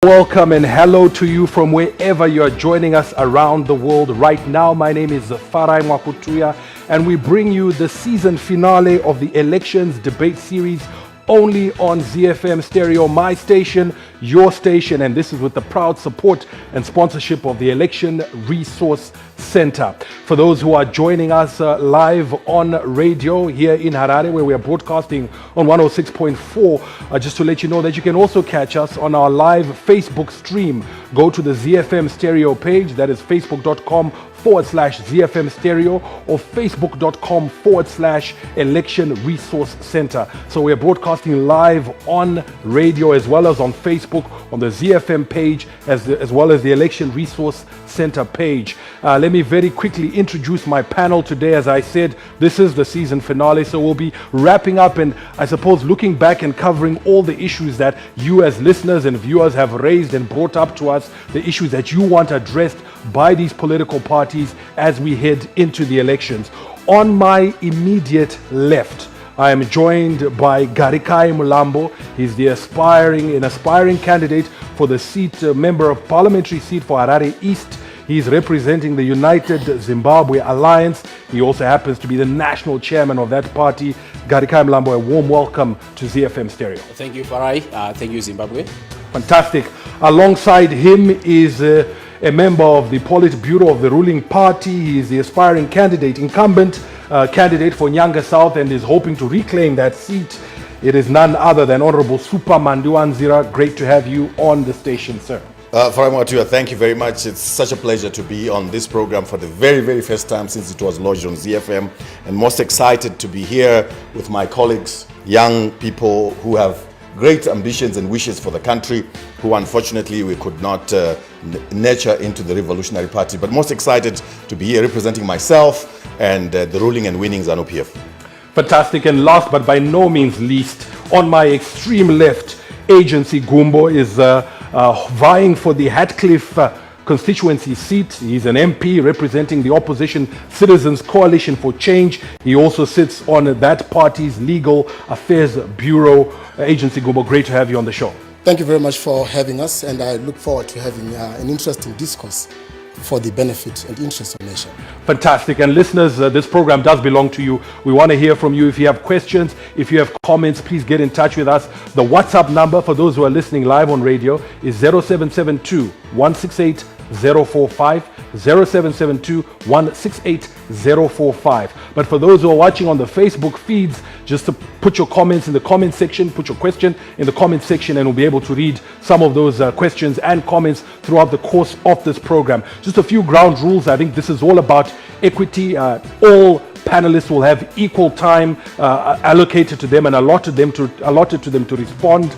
Welcome and hello to you from wherever you're joining us around the world right now. My name is Farai Mwakutuya and we bring you the season finale of the elections debate series only on ZFM Stereo, my station, your station, and this is with the proud support and sponsorship of the Election Resource Center. For those who are joining us live on radio here in Harare, where we are broadcasting on 106.4, just to let you know that you can also catch us on our live Facebook stream. Go to the ZFM Stereo page, that is facebook.com/ZFM Stereo or facebook.com/Election Resource Center. So we're broadcasting live on radio as well as on Facebook on the ZFM page as well as the Election Resource Center page. Let me very quickly introduce my panel today. As I said, this is the season finale, so we'll be wrapping up and I suppose looking back and covering all the issues that you as listeners and viewers have raised and brought up to us, the issues that you want addressed by these political parties as we head into the elections. On my immediate left, I am joined by Garikai Mulambo. He's the aspiring candidate for the seat, member of parliamentary seat for Harare East. He's representing the United Zimbabwe Alliance. He also happens to be the national chairman of that party. Garikai Mulambo, a warm welcome to ZFM Stereo. Thank you, Farai. Thank you, Zimbabwe. Fantastic. Alongside him is a member of the Politburo of the ruling party. He is the aspiring incumbent candidate for Nyanga South and is hoping to reclaim that seat. It is none other than Honorable Super Manduanzira. Great to have you on the station, sir. Farai Mwakutuya, thank you very much. It's such a pleasure to be on this program for the very, very first time since it was launched on ZFM, and most excited to be here with my colleagues, young people who have great ambitions and wishes for the country, who unfortunately we could not nurture into the Revolutionary Party, but most excited to be here representing myself and the ruling and winning ZANU PF. Fantastic. And last but by no means least, on my extreme left, Agency Gumbo is vying for the Hatcliffe constituency seat. He's an MP representing the opposition Citizens Coalition for Change. He also sits on that party's Legal Affairs Bureau. Agency Gumbo, great to have you on the show. Thank you very much for having us, and I look forward to having an interesting discourse for the benefit and interest of the nation. Fantastic. And listeners, this program does belong to you. We want to hear from you. If you have questions, if you have comments, please get in touch with us. The WhatsApp number for those who are listening live on radio is 0772 168 045, 0772 168 045. But for those who are watching on the Facebook feeds, just to put your comments in the comment section, put your question in the comment section, and we'll be able to read some of those questions and comments throughout the course of this program. Just a few ground rules. I think this is all about equity. All panelists will have equal time allocated to them and allotted to them to respond.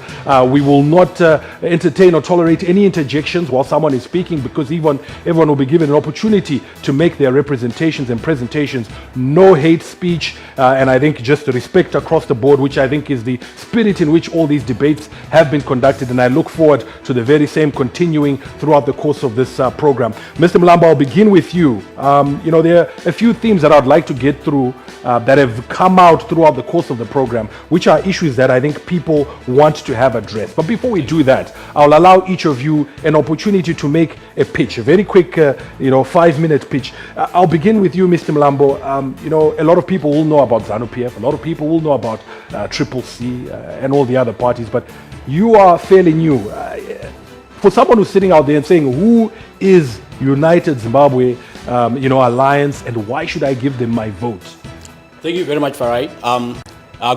We will not entertain or tolerate any interjections while someone is speaking, because everyone will be given an opportunity to make their representations and presentations. No hate speech, and I think just respect across the board, which I think is the spirit in which all these debates have been conducted, and I look forward to the very same continuing throughout the course of this program. Mr. Mulambo, I'll begin with you. There are a few themes that I'd like to get through that have come out throughout the course of the program, which are issues that I think people want to have addressed. But before we do that, I'll allow each of you an opportunity to make a pitch, a very quick 5-minute pitch. I'll begin with you, Mr. Mulambo. A lot of people will know about ZANU PF, a lot of people will know about CCC and all the other parties, but you are fairly new. For someone who's sitting out there and saying, who is United Zimbabwe Alliance, and why should I give them my vote? Thank you very much, Farai.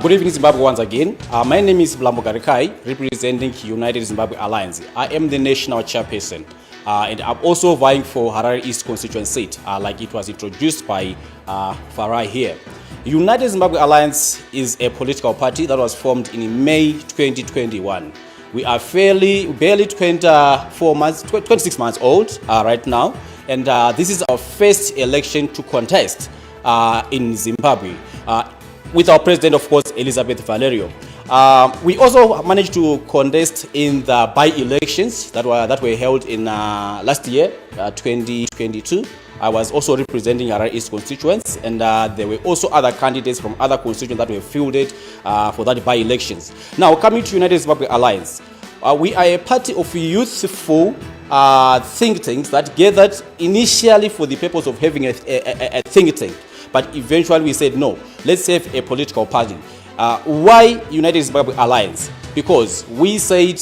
Good evening, Zimbabwe, once again. My name is Mulambo Garikai, representing United Zimbabwe Alliance. I am the national chairperson, and I'm also vying for Harare East constituency seat, like it was introduced by Farai here. United Zimbabwe Alliance is a political party that was formed in May 2021. We are barely 26 months old right now. And this is our first election to contest in Zimbabwe with our president, of course, Elizabeth Valerio. We also managed to contest in the by-elections that were held in last year, 2022. I was also representing Harare East constituents, and there were also other candidates from other constituents that were fielded for that by-elections. Now, coming to United Zimbabwe Alliance, We are a party of youthful think tanks that gathered initially for the purpose of having a think tank. But eventually we said, no, let's have a political party. Why United Zimbabwe Alliance? Because we said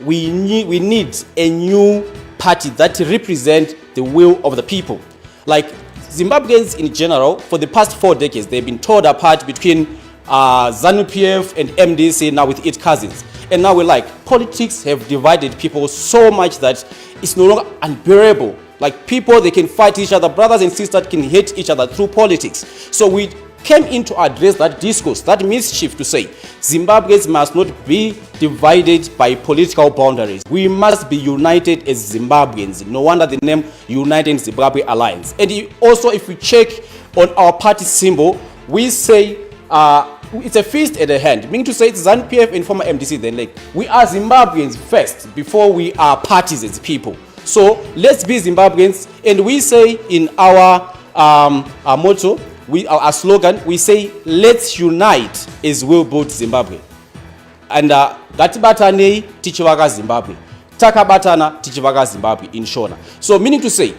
we need a new party that represents the will of the people. Like Zimbabweans in general, for the past 4 decades, they've been torn apart between ZANU PF and MDC, now with its cousins. And now we're like, politics have divided people so much that it's no longer unbearable. Like people, they can fight each other, brothers and sisters can hate each other through politics. So we came in to address that discourse, that mischief, to say Zimbabweans must not be divided by political boundaries. We must be united as Zimbabweans. No wonder the name United Zimbabwe Alliance. And also, if we check on our party symbol, we say it's a fist at the hand, meaning to say it's ZANU PF and former MDC. Then, like, we are Zimbabweans first before we are parties as people. So let's be Zimbabweans, and we say in our motto, our slogan, we say, let's unite as we build Zimbabwe. And gatibatane tichivaka Zimbabwe, takabatana tichivaka Zimbabwe in Shona. So meaning to say,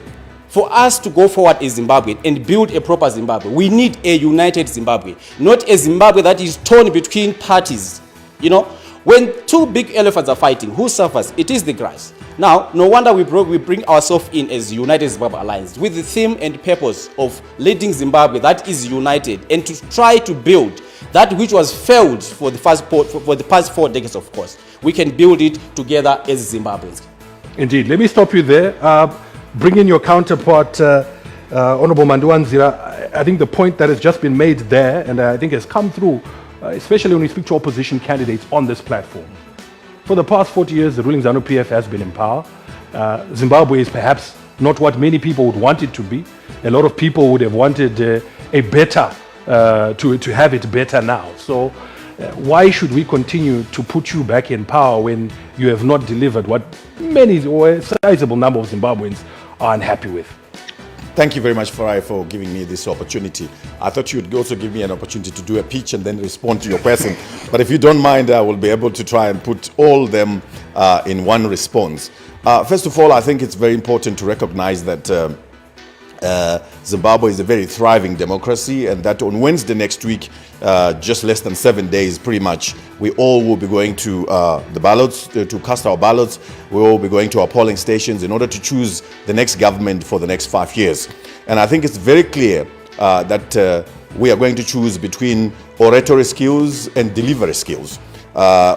for us to go forward as Zimbabwe and build a proper Zimbabwe, we need a united Zimbabwe, not a Zimbabwe that is torn between parties. You know, when two big elephants are fighting, who suffers? It is the grass. Now, no wonder we bring ourselves in as United Zimbabwe Alliance with the theme and purpose of leading Zimbabwe that is united and to try to build that which was failed for the past 4 decades, of course. We can build it together as Zimbabweans. Indeed. Let me stop you there. Bring in your counterpart, Honorable Manduanzira. I think the point that has just been made there, and I think has come through, especially when we speak to opposition candidates on this platform. For the past 40 years, the ruling ZANU PF has been in power. Zimbabwe is perhaps not what many people would want it to be. A lot of people would have wanted a better, to have it better now. So why should we continue to put you back in power when you have not delivered what many or a sizable number of Zimbabweans are unhappy with? Thank you very much, Farai, for giving me this opportunity. I thought you'd also give me an opportunity to do a pitch and then respond to your question. But if you don't mind, I will be able to try and put all them in one response. First of all, I think it's very important to recognize that Zimbabwe is a very thriving democracy, and that on Wednesday next week, just less than 7 days, pretty much, we all will be going to the ballots, to cast our ballots. We will be going to our polling stations in order to choose the next government for the next 5 years. And I think it's very clear that we are going to choose between oratory skills and delivery skills.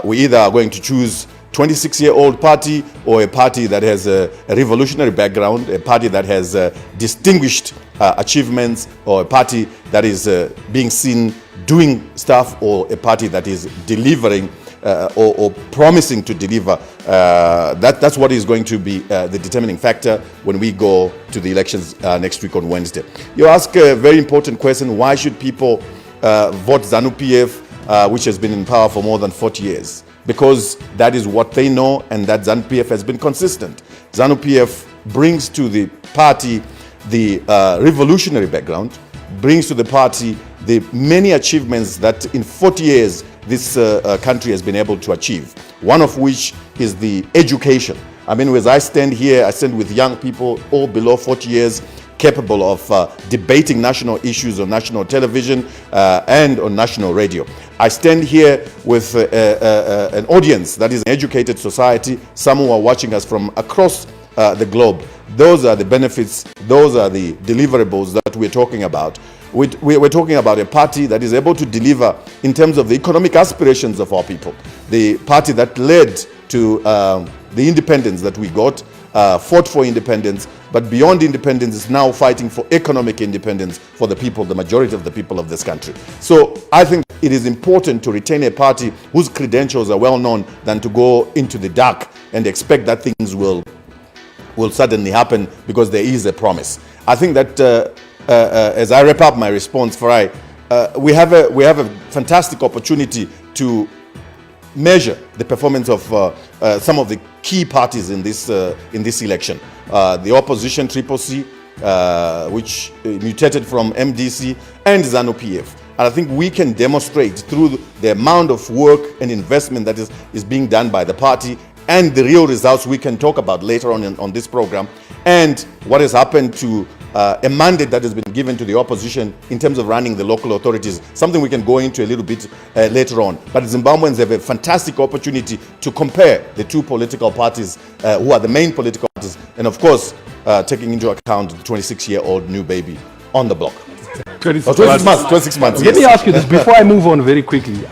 We either are going to choose 26-year-old party or a party that has a revolutionary background, a party that has distinguished achievements, or a party that is being seen doing stuff, or a party that is delivering or promising to deliver. That's what is going to be the determining factor when we go to the elections next week on Wednesday. You ask a very important question: why should people vote ZANU PF, which has been in power for more than 40 years? Because that is what they know, and that ZANU PF has been consistent. ZANU PF brings to the party the revolutionary background, brings to the party the many achievements that in 40 years this country has been able to achieve, one of which is the education. I mean, as I stand here, I stand with young people all below 40 years, capable of debating national issues on national television and on national radio. I stand here with an audience that is an educated society, some who are watching us from across the globe. Those are the benefits, those are the deliverables that we're talking about. We're talking about a party that is able to deliver in terms of the economic aspirations of our people. The party that led to the independence that we got, fought for independence, but beyond independence is now fighting for economic independence for the people, the majority of the people of this country. So I think it is important to retain a party whose credentials are well known than to go into the dark and expect that things will suddenly happen because there is a promise. I think that as I wrap up my response, Farai, we have a fantastic opportunity to measure the performance of some of the key parties in this election. The opposition CCC, which mutated from MDC, and ZANU PF. And I think we can demonstrate through the amount of work and investment that is being done by the party and the real results we can talk about later on this program, and what has happened to a mandate that has been given to the opposition in terms of running the local authorities, something we can go into a little bit later on. But Zimbabweans have a fantastic opportunity to compare the two political parties who are the main political parties, and of course, taking into account the 26-year-old new baby on the block. 26 months. Let me ask you this before I move on very quickly.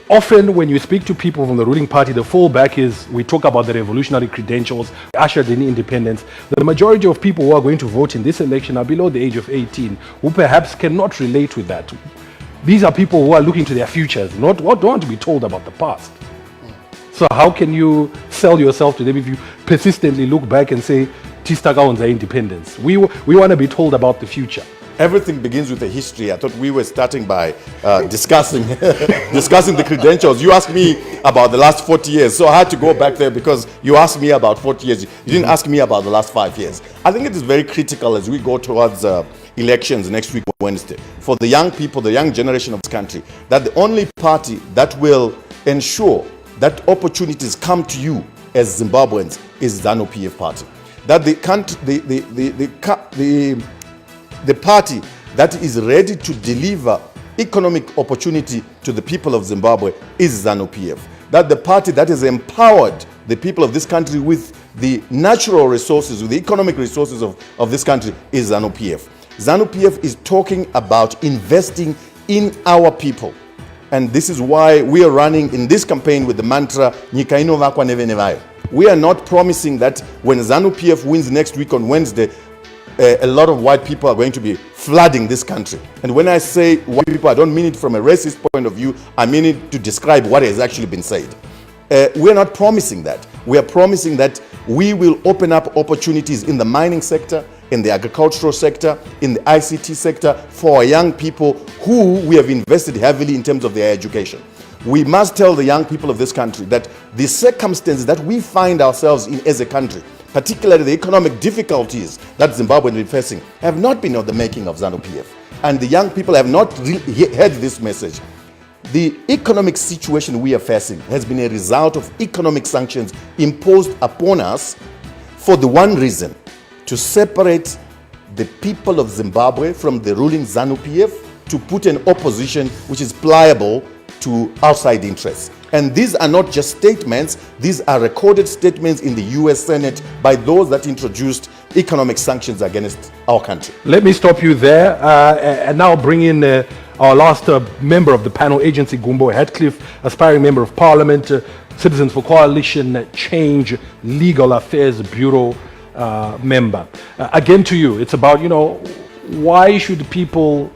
Often when you speak to people from the ruling party, the fallback is we talk about the revolutionary credentials, ushered in independence. The majority of people who are going to vote in this election are below the age of 18, who perhaps cannot relate with that. These are people who are looking to their futures, don't want to be told about the past. So how can you sell yourself to them if you persistently look back and say, Tista kaonza independence? We want to be told about the future. Everything begins with a history. I thought we were starting by discussing the credentials. You asked me about the last 40 years, so I had to go back there because you asked me about 40 years. You didn't ask me about the last 5 years. I think it is very critical as we go towards elections next week, Wednesday, for the young people, the young generation of this country, that the only party that will ensure that opportunities come to you as Zimbabweans is ZANU PF party. That the party that is ready to deliver economic opportunity to the people of Zimbabwe is ZANU PF. That the party that has empowered the people of this country with the natural resources, with the economic resources of this country is ZANU PF. ZANU PF is talking about investing in our people. And this is why we are running in this campaign with the mantra, Nyika inovakwa nevenevayo. We are not promising that when ZANU PF wins next week on Wednesday, a lot of white people are going to be flooding this country. And when I say white people, I don't mean it from a racist point of view. I mean it to describe what has actually been said. We're not promising that. We are promising that we will open up opportunities in the mining sector, in the agricultural sector, in the ICT sector for our young people who we have invested heavily in terms of their education. We must tell the young people of this country that the circumstances that we find ourselves in as a country, particularly the economic difficulties that Zimbabwe is facing, have not been of the making of ZANU PF. And the young people have not heard this message. The economic situation we are facing has been a result of economic sanctions imposed upon us for the one reason, to separate the people of Zimbabwe from the ruling ZANU PF, to put an opposition which is pliable to outside interests. And these are not just statements, these are recorded statements in the US Senate by those that introduced economic sanctions against our country. Let me stop you there and now bring in our last member of the panel, Agency Gumbo Heathcliff, aspiring member of parliament, Citizens for Coalition Change Legal Affairs Bureau member. Again to you, it's about, why should people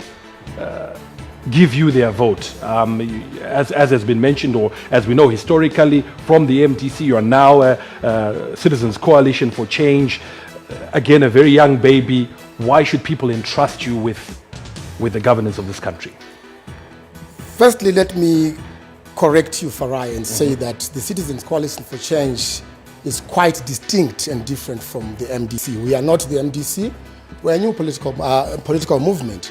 give you their vote? As has been mentioned, or as we know historically from the MTC, you are now a Citizens Coalition for Change. Again, a very young baby. Why should people entrust you with the governance of this country? Firstly, let me correct you, Farai, and say that the Citizens Coalition for Change is quite distinct and different from the MDC. We are not the MDC. We're a new political movement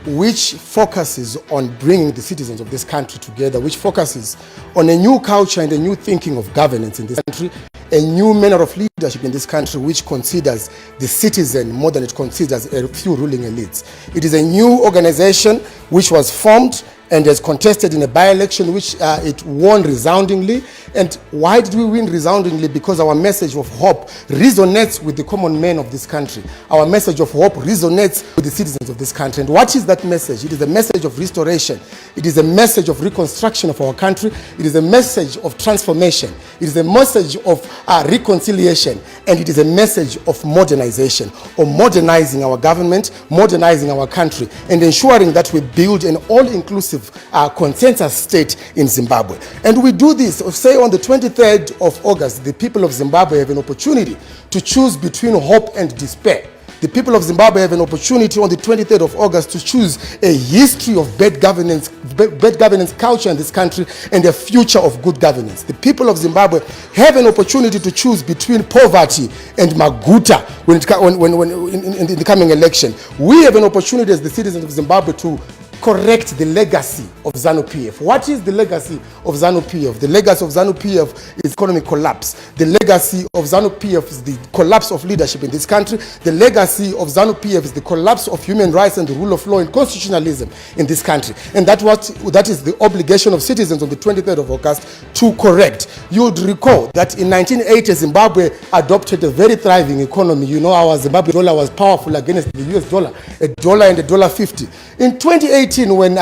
which focuses on bringing the citizens of this country together, which focuses on a new culture and a new thinking of governance in this country, a new manner of leadership in this country which considers the citizen more than it considers a few ruling elites. It is a new organization which was formed and has contested in a by-election which it won resoundingly. And why did we win resoundingly? Because our message of hope resonates with the common man of this country. Our message of hope resonates with the citizens of this country. And what is that message? It is a message of restoration. It is a message of reconstruction of our country. It is a message of transformation. It is a message of reconciliation. And it is a message of modernization, of modernizing our government, modernizing our country, and ensuring that we build an all-inclusive consensus state in Zimbabwe. And we do this, say on the 23rd of August, the people of Zimbabwe have an opportunity to choose between hope and despair. The people of Zimbabwe have an opportunity on the 23rd of August to choose a history of bad governance culture in this country and a future of good governance. The people of Zimbabwe have an opportunity to choose between poverty and maguta in the coming election. We have an opportunity as the citizens of Zimbabwe to correct the legacy of ZANU-PF. What is the legacy of ZANU-PF? The legacy of ZANU-PF is economic collapse. The legacy of ZANU-PF is the collapse of leadership in this country. The legacy of ZANU-PF is the collapse of human rights and the rule of law and constitutionalism in this country. And that is the obligation of citizens on the 23rd of August to correct. You would recall that in 1980, Zimbabwe adopted a very thriving economy. You know, our Zimbabwe dollar was powerful against the US dollar, $1 and $1.50. In 2018, when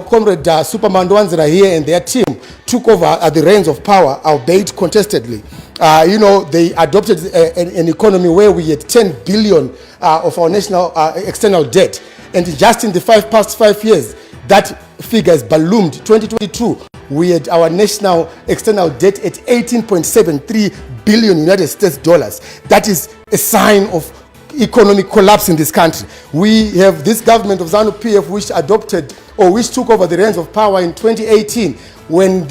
Comrade Superman Dwanzira here and their team took over the reins of power, albeit contestedly, they adopted an economy where we had 10 billion of our national external debt, and just in the past 5 years, that figure has ballooned. 2022, we had our national external debt at 18.73 billion United States dollars. That is a sign of economic collapse in this country. We have this government of ZANU-PF which took over the reins of power in 2018 when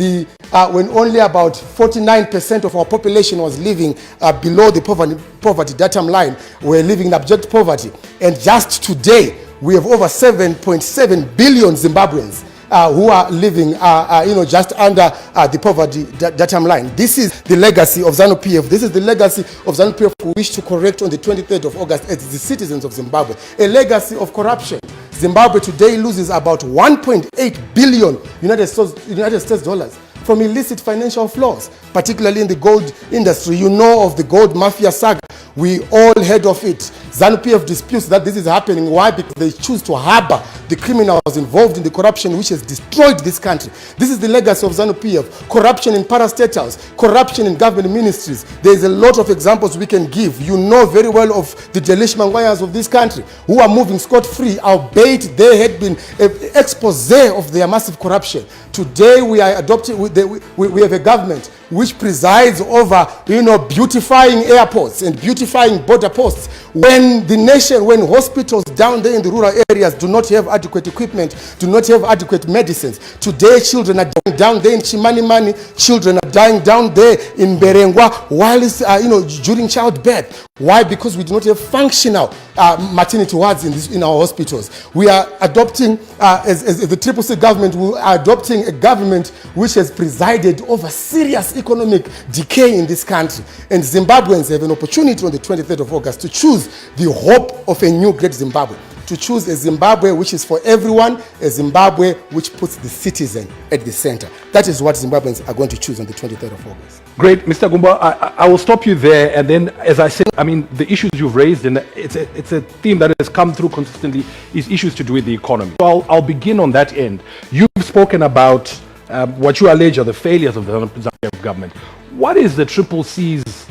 only about 49% of our population was living below the poverty datum line. We're living in abject poverty. And just today, we have over 7.7 billion Zimbabweans who are living just under the poverty datum line. This is the legacy of ZANU-PF. This is the legacy of ZANU-PF we wish to correct on the 23rd of August as the citizens of Zimbabwe. A legacy of corruption. Zimbabwe today loses about 1.8 billion United States dollars from illicit financial flows, particularly in the gold industry. You know of the gold mafia saga. We all heard of it. ZANU-PF disputes that this is happening. Why? Because they choose to harbor the criminals involved in the corruption which has destroyed this country. This is the legacy of ZANU-PF. Corruption in parastatals, corruption in government ministries. There is a lot of examples we can give. You know very well of the Delish Mangwayas of this country who are moving scot-free, albeit there had been an expose of their massive corruption. Today we are adopting, we have a government which presides over, beautifying airports and beautifying border posts. When hospitals down there in the rural areas do not have adequate equipment, do not have adequate medicines. Today, children are dying down there in Chimanimani, children are dying down there in Berengwa, whilst, during childbirth. Why? Because we do not have functional maternity wards in our hospitals. We are adopting, as the CCC government, we are adopting a government which has presided over serious economic decay in this country. And Zimbabweans have an opportunity on the 23rd of August to choose the hope of a new great Zimbabwe. To choose a Zimbabwe which is for everyone, a Zimbabwe which puts the citizen at the center. That is what Zimbabweans are going to choose on the 23rd of August. Great, Mr. Gumba, I will stop you there, and then, as I said, the issues you've raised, and it's a theme that has come through consistently, is issues to do with the economy. So I'll begin on that end. You've spoken about what you allege are the failures of the Zimbabwean government. What is the CCC's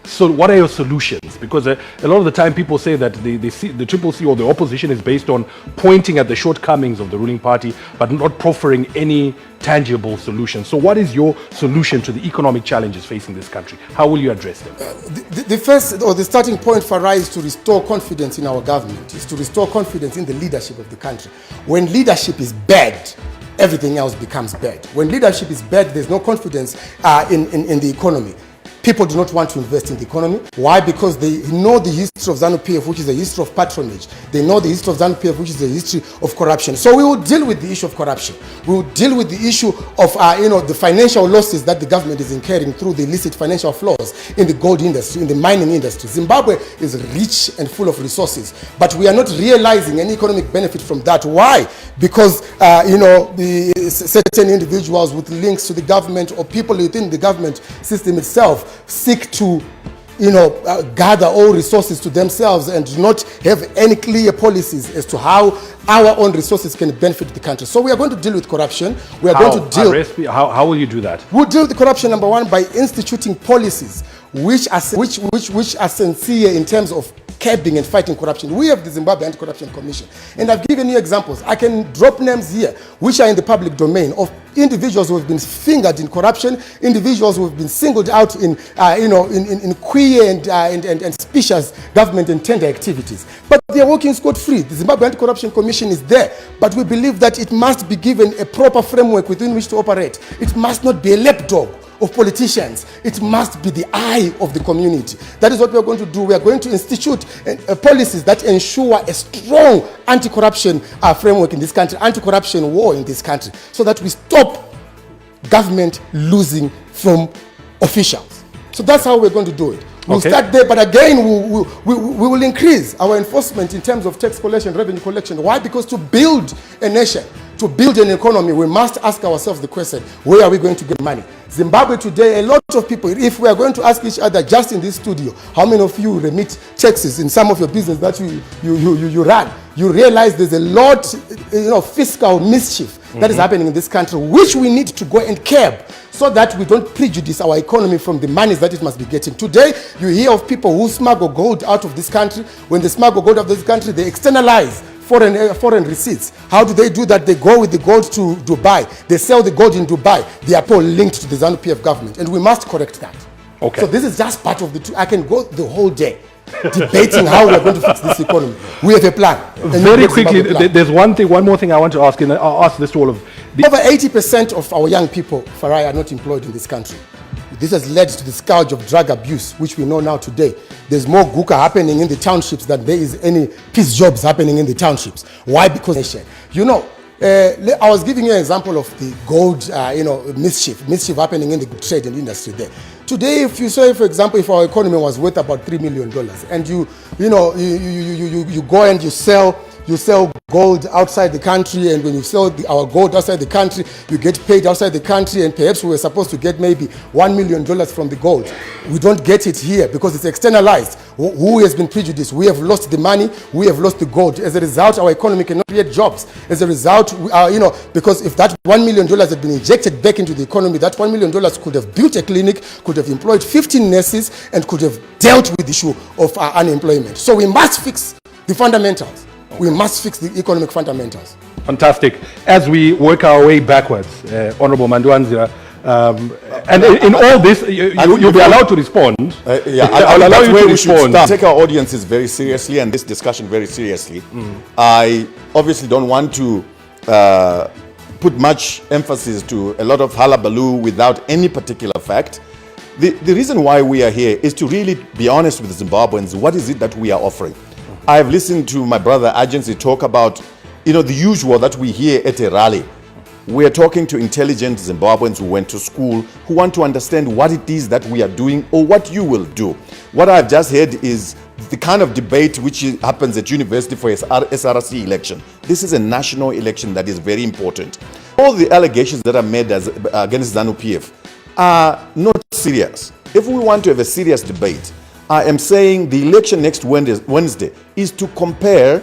so what are your solutions? Because a lot of the time people say that the CCC or the opposition is based on pointing at the shortcomings of the ruling party but not proffering any tangible solutions. So what is your solution to the economic challenges facing this country? How will you address them? The first or the starting point for us is to restore confidence in our government, is to restore confidence in the leadership of the country. When leadership is bad, everything else becomes bad. When leadership is bad, there's no confidence in the economy. People do not want to invest in the economy. Why? Because they know the history of ZANU-PF, which is a history of patronage. They know the history of ZANU-PF, which is a history of corruption. So we will deal with the issue of corruption. We will deal with the issue of the financial losses that the government is incurring through the illicit financial flows in the gold industry, in the mining industry. Zimbabwe is rich and full of resources, but we are not realizing any economic benefit from that. Why? Because the certain individuals with links to the government or people within the government system itself seek to gather all resources to themselves and do not have any clear policies as to how our own resources can benefit the country. So we are going to deal with corruption. We are going to deal. How will you do that? We'll deal with the corruption, number one, by instituting policies which are sincere in terms of curbing and fighting corruption. We have the Zimbabwe Anti-Corruption Commission, and I've given you examples. I can drop names here which are in the public domain of individuals who have been fingered in corruption, individuals who have been singled out in queer and specious government and tender activities. But they are working scot-free. The Zimbabwe Anti-Corruption Commission is there, but we believe that it must be given a proper framework within which to operate. It must not be a lapdog of politicians. It must be the eye of the community. That is what we are going to do. We are going to institute policies that ensure a strong anti-corruption framework in this country, anti-corruption war in this country, so that we stop government losing from officials. So that's how we're going to do it. We'll start there, but again, we will increase our enforcement in terms of tax collection, revenue collection. Why? Because to build a nation, to build an economy, we must ask ourselves the question, where are we going to get money? Zimbabwe today, a lot of people, if we are going to ask each other just in this studio, how many of you remit taxes in some of your business that you run, you realize there's a lot, fiscal mischief that is happening in this country, which we need to go and curb, so that we don't prejudice our economy from the monies that it must be getting. Today, you hear of people who smuggle gold out of this country. When they smuggle gold out of this country, they externalize foreign receipts. How do they do that? They go with the gold to Dubai. They sell the gold in Dubai. They are all linked to the ZANU PF government, and we must correct that. So this is just part of the I can go the whole day debating how we are going to fix this economy. We have a plan. Very quickly, there's one more thing I want to ask, and I'll ask this to all of over 80% of our young people, Farai, are not employed in this country. This has led to the scourge of drug abuse, which we know now today. There's more guka happening in the townships than there is any peace jobs happening in the townships. Why? Because, I was giving you an example of the gold, mischief happening in the trade and industry there. Today, if you say, for example, if our economy was worth about $3 million, and you go and you sell gold outside the country, and when you sell our gold outside the country, you get paid outside the country, and perhaps we were supposed to get maybe $1 million from the gold. We don't get it here because it's externalized. Who has been prejudiced? We have lost the money, we have lost the gold. As a result, our economy cannot create jobs. As a result, because if that $1 million had been injected back into the economy, that $1 million could have built a clinic, could have employed 15 nurses, and could have dealt with the issue of unemployment. So we must fix the fundamentals. We must fix the economic fundamentals. Fantastic. As we work our way backwards, Honorable Mandwanzira, and in all this, you'll be allowed to respond. I'll allow you to respond. Take our audiences very seriously and this discussion very seriously. I obviously don't want to put much emphasis to a lot of hullabaloo without any particular fact. The reason why we are here is to really be honest with the Zimbabweans. What is it that we are offering? I've listened to my brother Agency talk about, the usual that we hear at a rally. We're talking to intelligent Zimbabweans who went to school, who want to understand what it is that we are doing or what you will do. What I've just heard is the kind of debate which happens at university for SRC election. This is a national election that is very important. All the allegations that are made against ZANU PF are not serious. If we want to have a serious debate, I am saying the election next Wednesday is to compare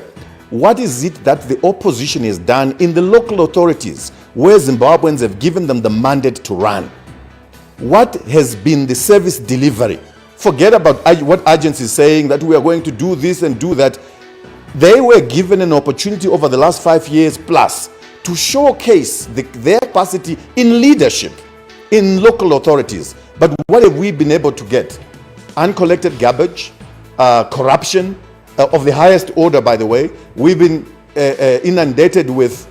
what is it that the opposition has done in the local authorities where Zimbabweans have given them the mandate to run. What has been the service delivery? Forget about what agency is saying that we are going to do this and do that. They were given an opportunity over the last 5 years plus to showcase their capacity in leadership in local authorities. But what have we been able to get? Uncollected garbage, corruption of the highest order, by the way. We've been inundated with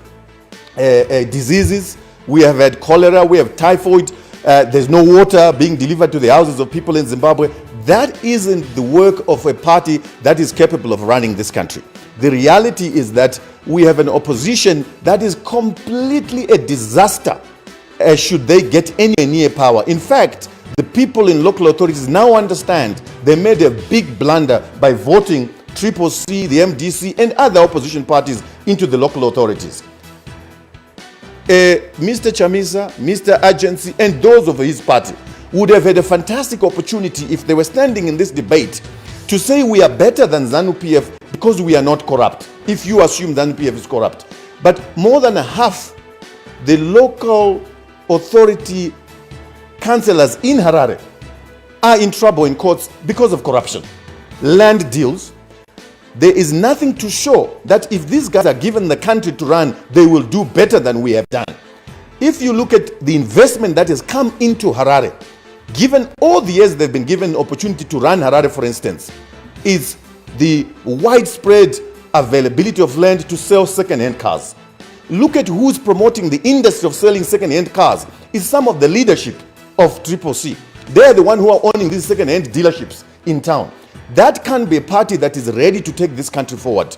diseases. We have had cholera, we have typhoid. There's no water being delivered to the houses of people in Zimbabwe. That isn't the work of a party that is capable of running this country. The reality is that we have an opposition that is completely a disaster should they get any near power. In fact, the people in local authorities now understand they made a big blunder by voting CCC, the MDC, and other opposition parties into the local authorities. Mr. Chamisa, Mr. Agency, and those of his party would have had a fantastic opportunity if they were standing in this debate to say we are better than ZANU PF because we are not corrupt, if you assume ZANU PF is corrupt. But more than half the local authority councillors in Harare are in trouble in courts because of corruption. Land deals. There is nothing to show that if these guys are given the country to run, they will do better than we have done. If you look at the investment that has come into Harare, given all the years they've been given opportunity to run Harare, for instance, is the widespread availability of land to sell second-hand cars. Look at who's promoting the industry of selling second-hand cars. It's some of the leadership of CCC. They're the one who are owning these second-hand dealerships in town. That can be a party that is ready to take this country forward.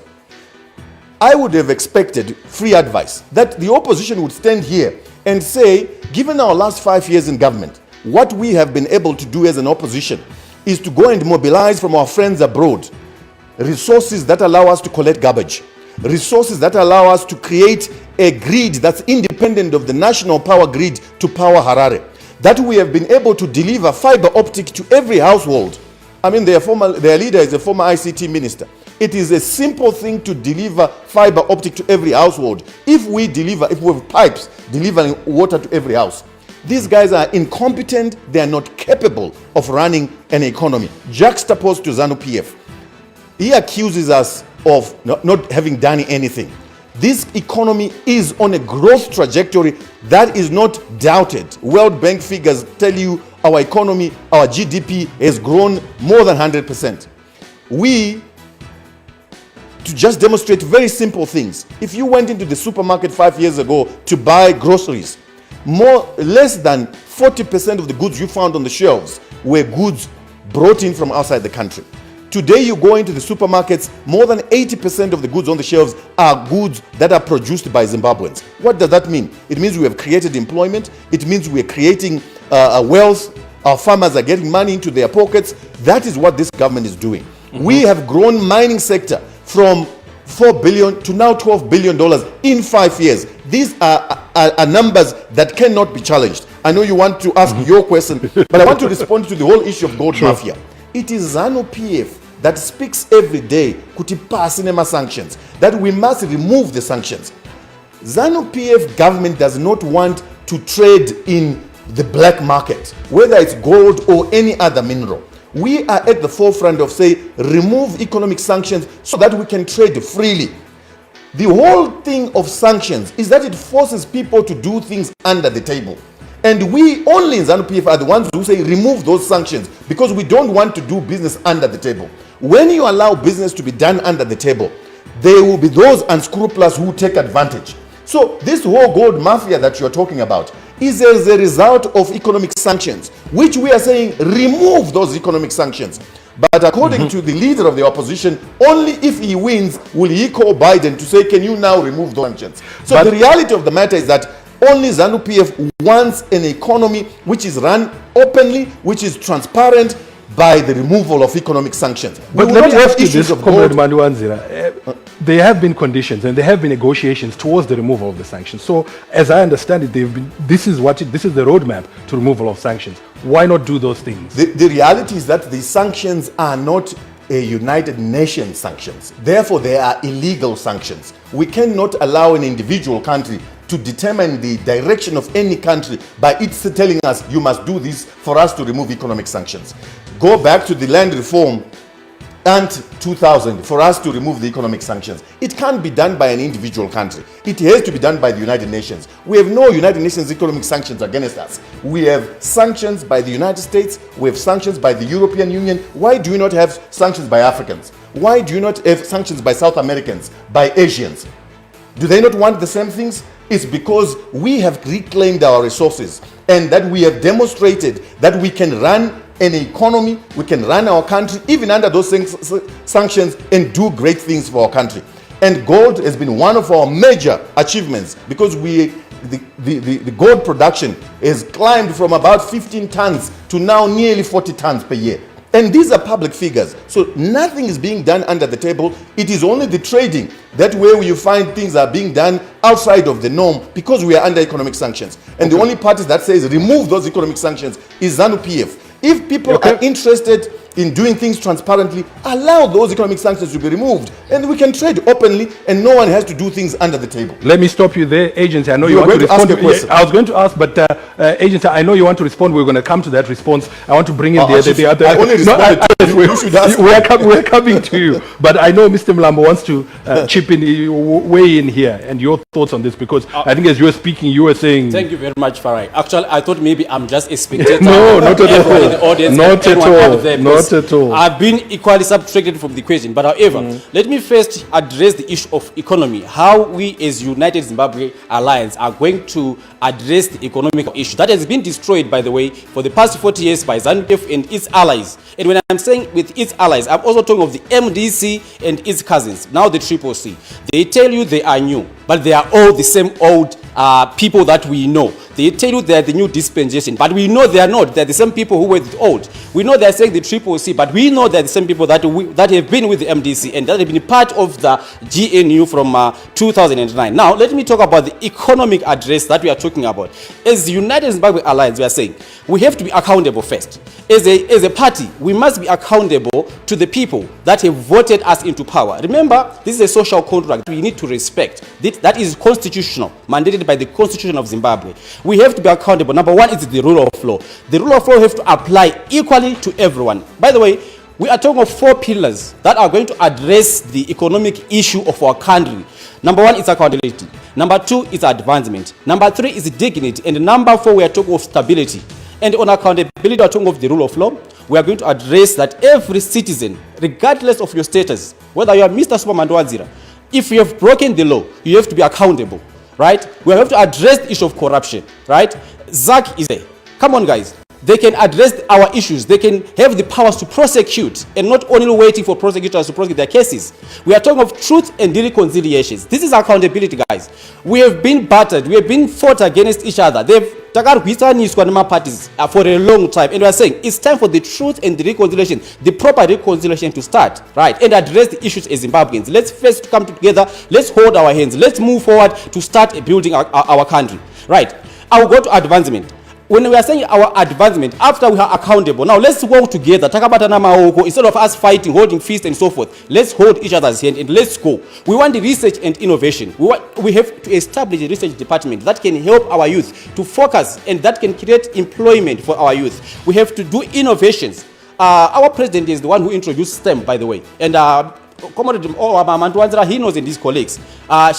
I would have expected free advice that the opposition would stand here and say, given our last 5 years in government, what we have been able to do as an opposition is to go and mobilize from our friends abroad resources that allow us to collect garbage, resources that allow us to create a grid that's independent of the national power grid to power Harare, that we have been able to deliver fiber optic to every household. I mean, their leader is a former ICT minister. It is a simple thing to deliver fiber optic to every household. If we have pipes delivering water to every house. These guys are incompetent. They are not capable of running an economy. Juxtaposed to ZANU PF. He accuses us of not having done anything. This economy is on a growth trajectory that is not doubted. World Bank figures tell you our economy, our GDP has grown more than 100%. To just demonstrate very simple things. If you went into the supermarket 5 years ago to buy groceries, less than 40% of the goods you found on the shelves were goods brought in from outside the country. Today you go into the supermarkets, more than 80% of the goods on the shelves are goods that are produced by Zimbabweans. What does that mean? It means we have created employment. It means we are creating wealth. Our farmers are getting money into their pockets. That is what this government is doing. We have grown mining sector from $4 billion to now $12 billion in 5 years. These are numbers that cannot be challenged. I know you want to ask your question, but I want to respond to the whole issue of gold mafia. It is ZANU PF that speaks every day, kuti pass in sanctions, that we must remove the sanctions. ZANU PF government does not want to trade in the black market, whether it's gold or any other mineral. We are at the forefront of saying, remove economic sanctions so that we can trade freely. The whole thing of sanctions is that it forces people to do things under the table. And we only in ZANU PF are the ones who say remove those sanctions because we don't want to do business under the table. When you allow business to be done under the table, there will be those unscrupulous who take advantage. So this whole gold mafia that you're talking about is as a result of economic sanctions, which we are saying remove those economic sanctions. But according to the leader of the opposition, only if he wins will he call Biden to say, can you now remove those sanctions? So the reality of the matter is that only ZANU PF wants an economy which is run openly, which is transparent by the removal of economic sanctions. But let me ask you this, Comrade Manuanzira. There have been conditions and there have been negotiations towards the removal of the sanctions. So, as I understand it, this is the roadmap to removal of sanctions. Why not do those things? The reality is that the sanctions are not a United Nations sanctions. Therefore, they are illegal sanctions. We cannot allow an individual country to determine the direction of any country by it telling us you must do this for us to remove economic sanctions. Go back to the land reform and 2000 for us to remove the economic sanctions. It can't be done by an individual country. It has to be done by the United Nations. We have no United Nations economic sanctions against us. We have sanctions by the United States. We have sanctions by the European Union. Why do you not have sanctions by Africans? Why do you not have sanctions by South Americans, by Asians? Do they not want the same things? It's because we have reclaimed our resources and that we have demonstrated that we can run an economy, we can run our country even under those sanctions and do great things for our country. And gold has been one of our major achievements because the gold production has climbed from about 15 tons to now nearly 40 tons per year. And these are public figures. So nothing is being done under the table. It is only the trading that where you find things are being done outside of the norm because we are under economic sanctions. And the only party that says remove those economic sanctions is ZANU PF. If people are interested in doing things transparently, allow those economic sanctions to be removed and we can trade openly and no one has to do things under the table. Let me stop you there, Agency. I know you want to respond. I was going to ask, but Agency, I know you want to respond. We're going to come to that response. I want to bring in the other. I only responded to you. You should ask. We're coming to you. But I know Mr. Mlambo wants to chip in, weigh in here and your thoughts on this because I think as you were speaking, you were saying... Thank you very much, Farai. Actually, I thought maybe I'm just a spectator. No, not at all. In the audience, not at all. Not at all. I've been equally subtracted from the question. But however, let me first address the issue of economy. How we as United Zimbabwe Alliance are going to address the economic issue that has been destroyed, by the way, for the past 40 years by ZANU and its allies. And when I'm saying with its allies, I'm also talking of the MDC and its cousins, now the CCC. They tell you they are new, but they are all the same old people that we know. They tell you they are the new dispensation, but we know they are not. They are the same people who were the old. We know they are saying the CCC, but we know they are the same people that have been with the MDC and that have been part of the GNU from 2009. Now, let me talk about the economic address that we are talking about. As the United Zimbabwe Alliance, we are saying we have to be accountable first. As a party, we must be accountable to the people that have voted us into power. Remember, this is a social contract we need to respect. That is constitutional, mandated by the Constitution of Zimbabwe. We have to be accountable. Number one is the rule of law. The rule of law has to apply equally to everyone. By the way, we are talking of 4 pillars that are going to address the economic issue of our country. Number 1 is accountability. Number 2 is advancement. Number 3 is dignity. And number 4, we are talking of stability. And on accountability, we are talking of the rule of law. We are going to address that every citizen, regardless of your status, whether you are Mr. Superman or Wazira, if you have broken the law, you have to be accountable. Right? We have to address the issue of corruption. Right? ZAC is there. Come on, guys. They can address our issues. They can have the powers to prosecute and not only waiting for prosecutors to prosecute their cases. We are talking of truth and reconciliations. This is accountability, guys. We have been battered. We have been fought against each other. They've parties for a long time, and we are saying it's time for the truth and the reconciliation, the proper reconciliation to start, right, and address the issues as Zimbabweans. Let's first come together. Let's hold our hands. Let's move forward to start building our country, right. I will go to advancement. When we are saying our advancement, after we are accountable, now let's work together. Instead of us fighting, holding fists and so forth, let's hold each other's hand and let's go. We want the research and innovation. We have to establish a research department that can help our youth to focus and that can create employment for our youth. We have to do innovations. Our president is the one who introduced STEM, by the way. And he knows and his colleagues.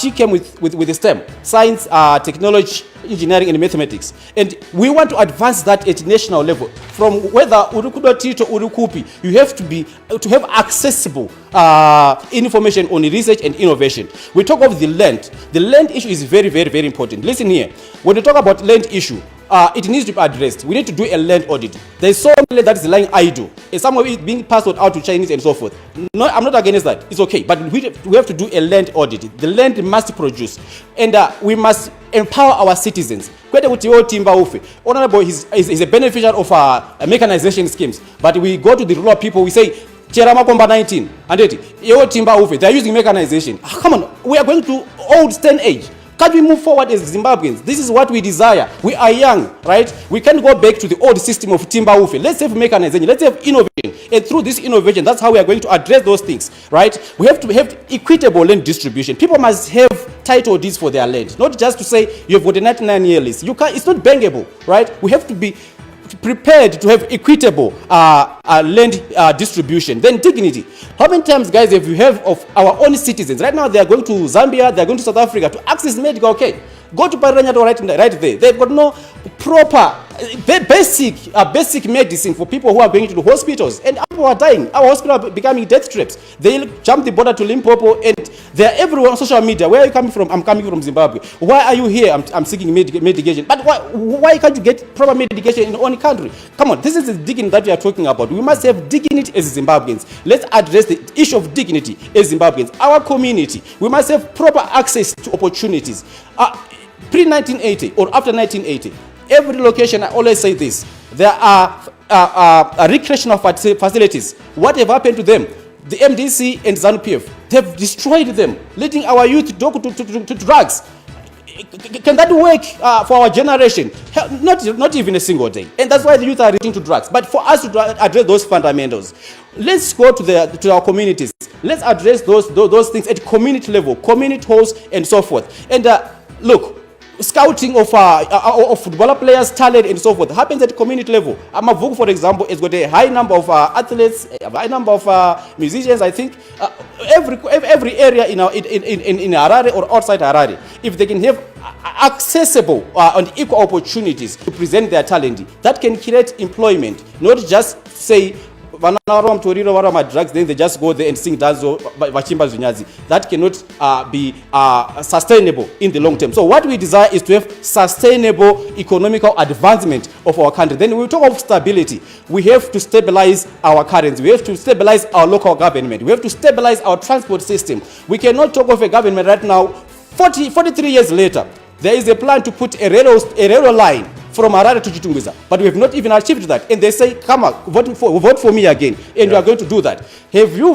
She came with the STEM, science, technology, engineering and mathematics. And we want to advance that at national level. From whether Urukudo Tito Urukupi, you have to have accessible information on research and innovation. We talk of the land. The land issue is very, very, very important. Listen here. When we talk about land issue, it needs to be addressed. We need to do a land audit. There is so many land that is lying idle. And some of it being passed out to Chinese and so forth. No, I'm not against that. It's okay. But we have to do a land audit. The land must produce. And we must empower our citizens. Honorable is a beneficiary of mechanization schemes. But we go to the rural people, we say, Cherama Komba 19, and they are using mechanization. Come on, we are going to old stone age. Can't we move forward as Zimbabweans? This is what we desire. We are young, right? We can't go back to the old system of timber ufe. Let's have mechanization. Let's have innovation. And through this innovation, that's how we are going to address those things, right? We have to have equitable land distribution. People must have title deeds for their land, not just to say you've got a 99-year lease. It's not bankable, right? We have to be prepared to have equitable land distribution. Then dignity. How many times, guys, have you heard of our own citizens? Right now, they are going to Zambia, they are going to South Africa to access medical care. Go to Paranyato right there. They've got no proper, basic medicine for people who are going to the hospitals. And people are dying. Our hospitals are becoming death traps. They jump the border to Limpopo and they're everywhere on social media. Where are you coming from? I'm coming from Zimbabwe. Why are you here? I'm seeking medication. But why can't you get proper medication in your own country? Come on, this is the dignity that we are talking about. We must have dignity as Zimbabweans. Let's address the issue of dignity as Zimbabweans. Our community, we must have proper access to opportunities. Pre-1980 or after 1980, every location, I always say this, there are recreational facilities. What have happened to them? The MDC and ZANU-PF, they've destroyed them, leading our youth to drugs. Can that work for our generation? Not even a single day. And that's why the youth are reaching to drugs. But for us to address those fundamentals, let's go to our communities. Let's address those things at community level, community halls and so forth. And look, scouting of footballer players' talent and so forth happens at community level. Amavugu, for example, has got a high number of athletes, a high number of musicians. I think every area in Harare or outside Harare, if they can have accessible and equal opportunities to present their talent, that can create employment. Not just say vanarom toriro varama drugs, then they just go there and sing danzo vachimba zvinyazi. That cannot be sustainable in the long term. So what we desire is to have sustainable economical advancement of our country. Then we talk of stability. We have to stabilize our currency. We have to stabilize our local government. We have to stabilize our transport system. We cannot talk of a government right now, 43 years later. There is a plan to put a railway line from Harare to Chitungwiza, but we have not even achieved that. And they say, come on, vote for me again, and you are going to do that. Have you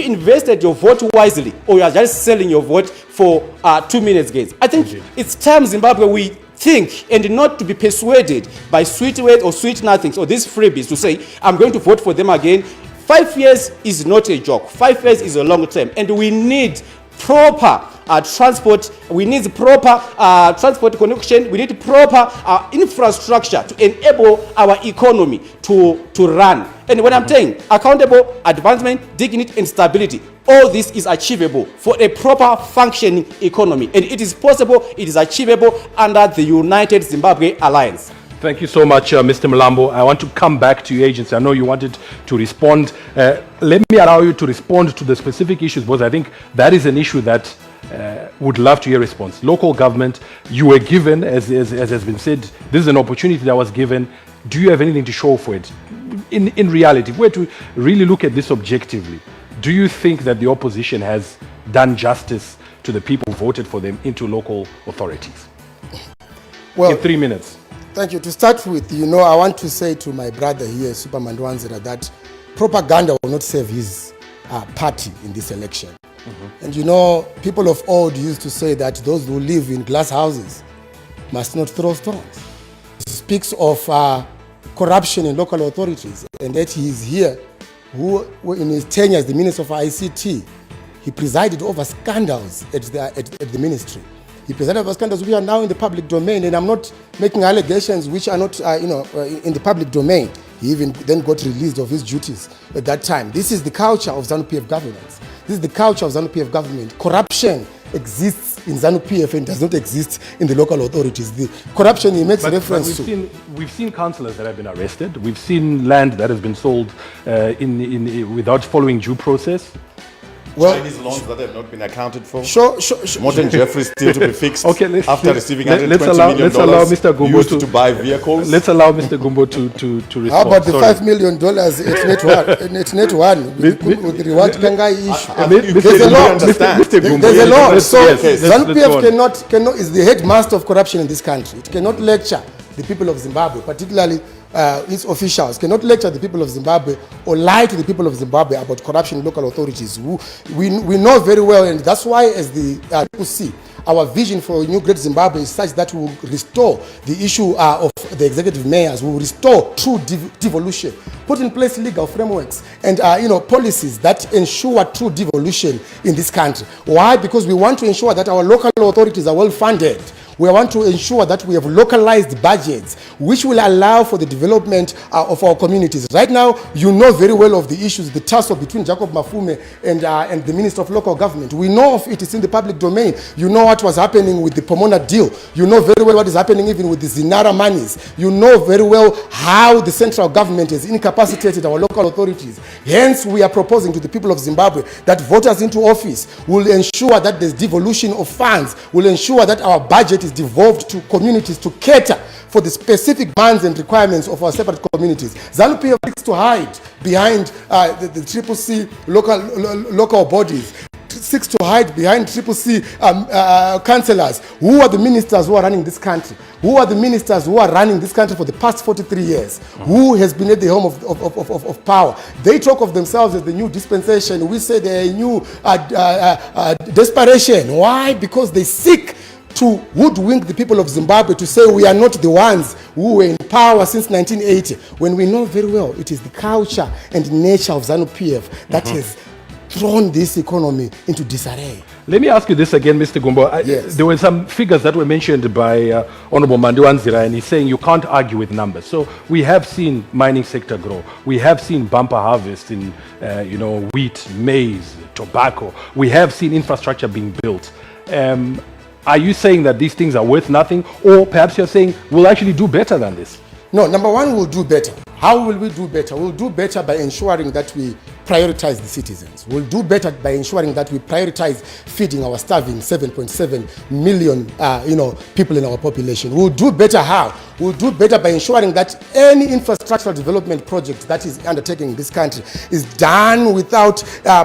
invested your vote wisely, or you are just selling your vote for 2 minutes gains? I think it's time Zimbabwe we think and not to be persuaded by sweet words or sweet nothings or these freebies to say, I'm going to vote for them again. 5 years is not a joke. 5 years is a long term, and we need proper transport, we need proper transport connection, we need proper infrastructure to enable our economy to run. And when I'm saying accountable, advancement, dignity, and stability, all this is achievable for a proper functioning economy. And it is possible, it is achievable under the United Zimbabwe Alliance. Thank you so much, Mr. Mlambo. I want to come back to your agency. I know you wanted to respond. Let me allow you to respond to the specific issues, because I think that is an issue that would love to hear response. Local government, you were given, as has been said, this is an opportunity that was given. Do you have anything to show for it? In reality, if we're to really look at this objectively, do you think that the opposition has done justice to the people who voted for them into local authorities? Well, in 3 minutes. Thank you. To start with, I want to say to my brother here, Superman Dwanzira, that propaganda will not save his party in this election. And people of old used to say that those who live in glass houses must not throw stones. He speaks of corruption in local authorities, and that he is here, who in his tenure as the Minister of ICT, he presided over scandals at the ministry. He presided over scandals which are now in the public domain, and I'm not making allegations which are not in the public domain. He even then got released of his duties at that time. This is the culture of ZANU-PF governance. This is the culture of ZANU-PF government. Corruption exists in ZANU-PF and does not exist in the local authorities. The corruption he makes reference to. We've seen councillors that have been arrested. We've seen land that has been sold without following due process. Well, Chinese loans that have not been accounted for. Sure. Morton Jeffries still to be fixed after receiving $120 million let's allow Mr. Gumbo used to buy vehicles. Let's allow Mr. Gumbo to respond. How about the $5 million at net one with the reward Kangai issue? There's a law. There's a law. So ZANU-PF cannot is the headmaster of corruption in this country. It cannot lecture the people of Zimbabwe, particularly its officials, cannot lecture the people of Zimbabwe or lie to the people of Zimbabwe about corruption in local authorities. We know very well, and that's why, as the CCC, our vision for a new great Zimbabwe is such that we will restore the issue of the executive mayors. We will restore true devolution, put in place legal frameworks and policies that ensure true devolution in this country. Why? Because we want to ensure that our local authorities are well funded. We want to ensure that we have localized budgets which will allow for the development of our communities. Right now, you know very well of the issues, the tussle between Jacob Mafume and the Minister of Local Government. We know of it, it's in the public domain. You know what was happening with the Pomona deal. You know very well what is happening even with the Zinara monies. You know very well how the central government has incapacitated our local authorities. Hence, we are proposing to the people of Zimbabwe that voters into office will ensure that there's devolution of funds, will ensure that our budget is devolved to communities to cater for the specific demands and requirements of our separate communities. ZANU-PF seeks to hide behind the CCC local bodies, seeks to hide behind CCC councillors. Who are the ministers who are running this country? Who are the ministers who are running this country for the past 43 years? Who has been at the helm of power? They talk of themselves as the new dispensation. We say they're a new desperation. Why? Because they seek to hoodwink the people of Zimbabwe to say we are not the ones who were in power since 1980, when we know very well it is the culture and nature of ZANU-PF that has thrown this economy into disarray. Let me ask you this again, Mr. Gumbo. Yes. There were some figures that were mentioned by Honorable Mandiwanzira, and he's saying you can't argue with numbers. So we have seen mining sector grow. We have seen bumper harvest in wheat, maize, tobacco. We have seen infrastructure being built. Are you saying that these things are worth nothing, or perhaps you're saying we'll actually do better than this? No, number one, we'll do better. How will we do better? We'll do better by ensuring that we prioritize the citizens. We'll do better by ensuring that we prioritize feeding our starving 7.7 million people in our population. We'll do better how? We'll do better by ensuring that any infrastructural development project that is undertaken in this country is done without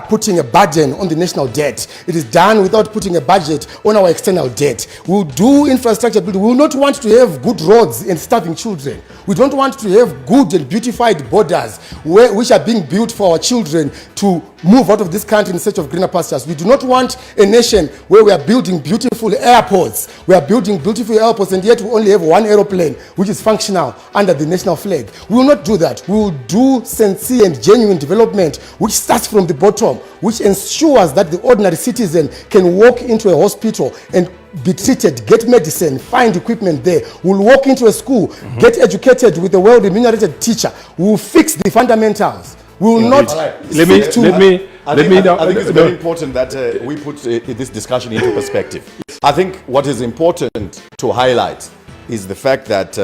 putting a burden on the national debt. It is done without putting a budget on our external debt. We'll do infrastructure building. We will not want to have good roads and starving children. We don't want to have good and beautified borders which are being built for our children to move out of this country in search of greener pastures. We do not want a nation where we are building beautiful airports. We are building beautiful airports and yet we only have one aeroplane which is functional under the national flag. We will not do that. We will do sincere and genuine development which starts from the bottom, which ensures that the ordinary citizen can walk into a hospital and be treated, get medicine, find equipment there. We'll walk into a school, get educated with a well-remunerated teacher. We'll fix the fundamentals. We will not. Let me I think it's very important that we put this discussion into perspective. I think what is important to highlight is the fact that,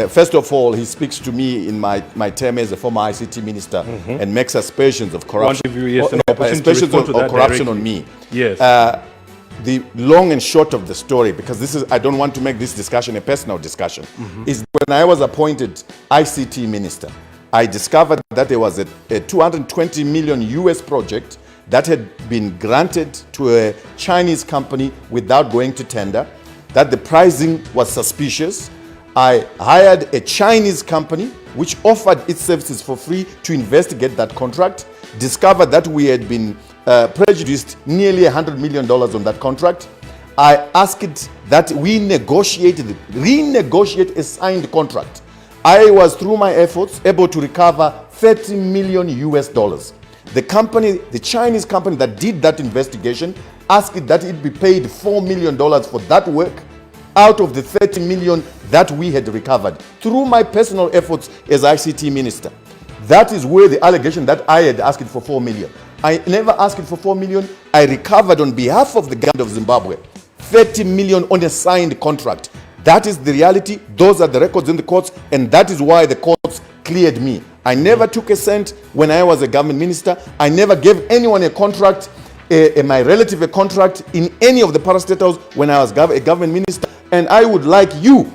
first of all, he speaks to me in my term as a former ICT minister and makes aspersions of corruption, on me. Yes. The long and short of the story, because I don't want to make this discussion a personal discussion, is when I was appointed ICT minister, I discovered that there was a 220 million US project that had been granted to a Chinese company without going to tender, that the pricing was suspicious. I hired a Chinese company which offered its services for free to investigate that contract, discovered that we had been prejudiced nearly $100 million on that contract. I asked that we renegotiate a signed contract. I was, through my efforts, able to recover 30 million US dollars. The Chinese company that did that investigation asked that it be paid $4 million for that work out of the 30 million that we had recovered through my personal efforts as ICT minister. That is where the allegation that I had asked for 4 million. I never asked for 4 million. I recovered on behalf of the government of Zimbabwe 30 million on a signed contract. That is the reality. Those are the records in the courts, and that is why the courts cleared me. I never took a cent when I was a government minister. I never gave anyone a contract, my relative a contract in any of the parastatals when I was a government minister. And I would like you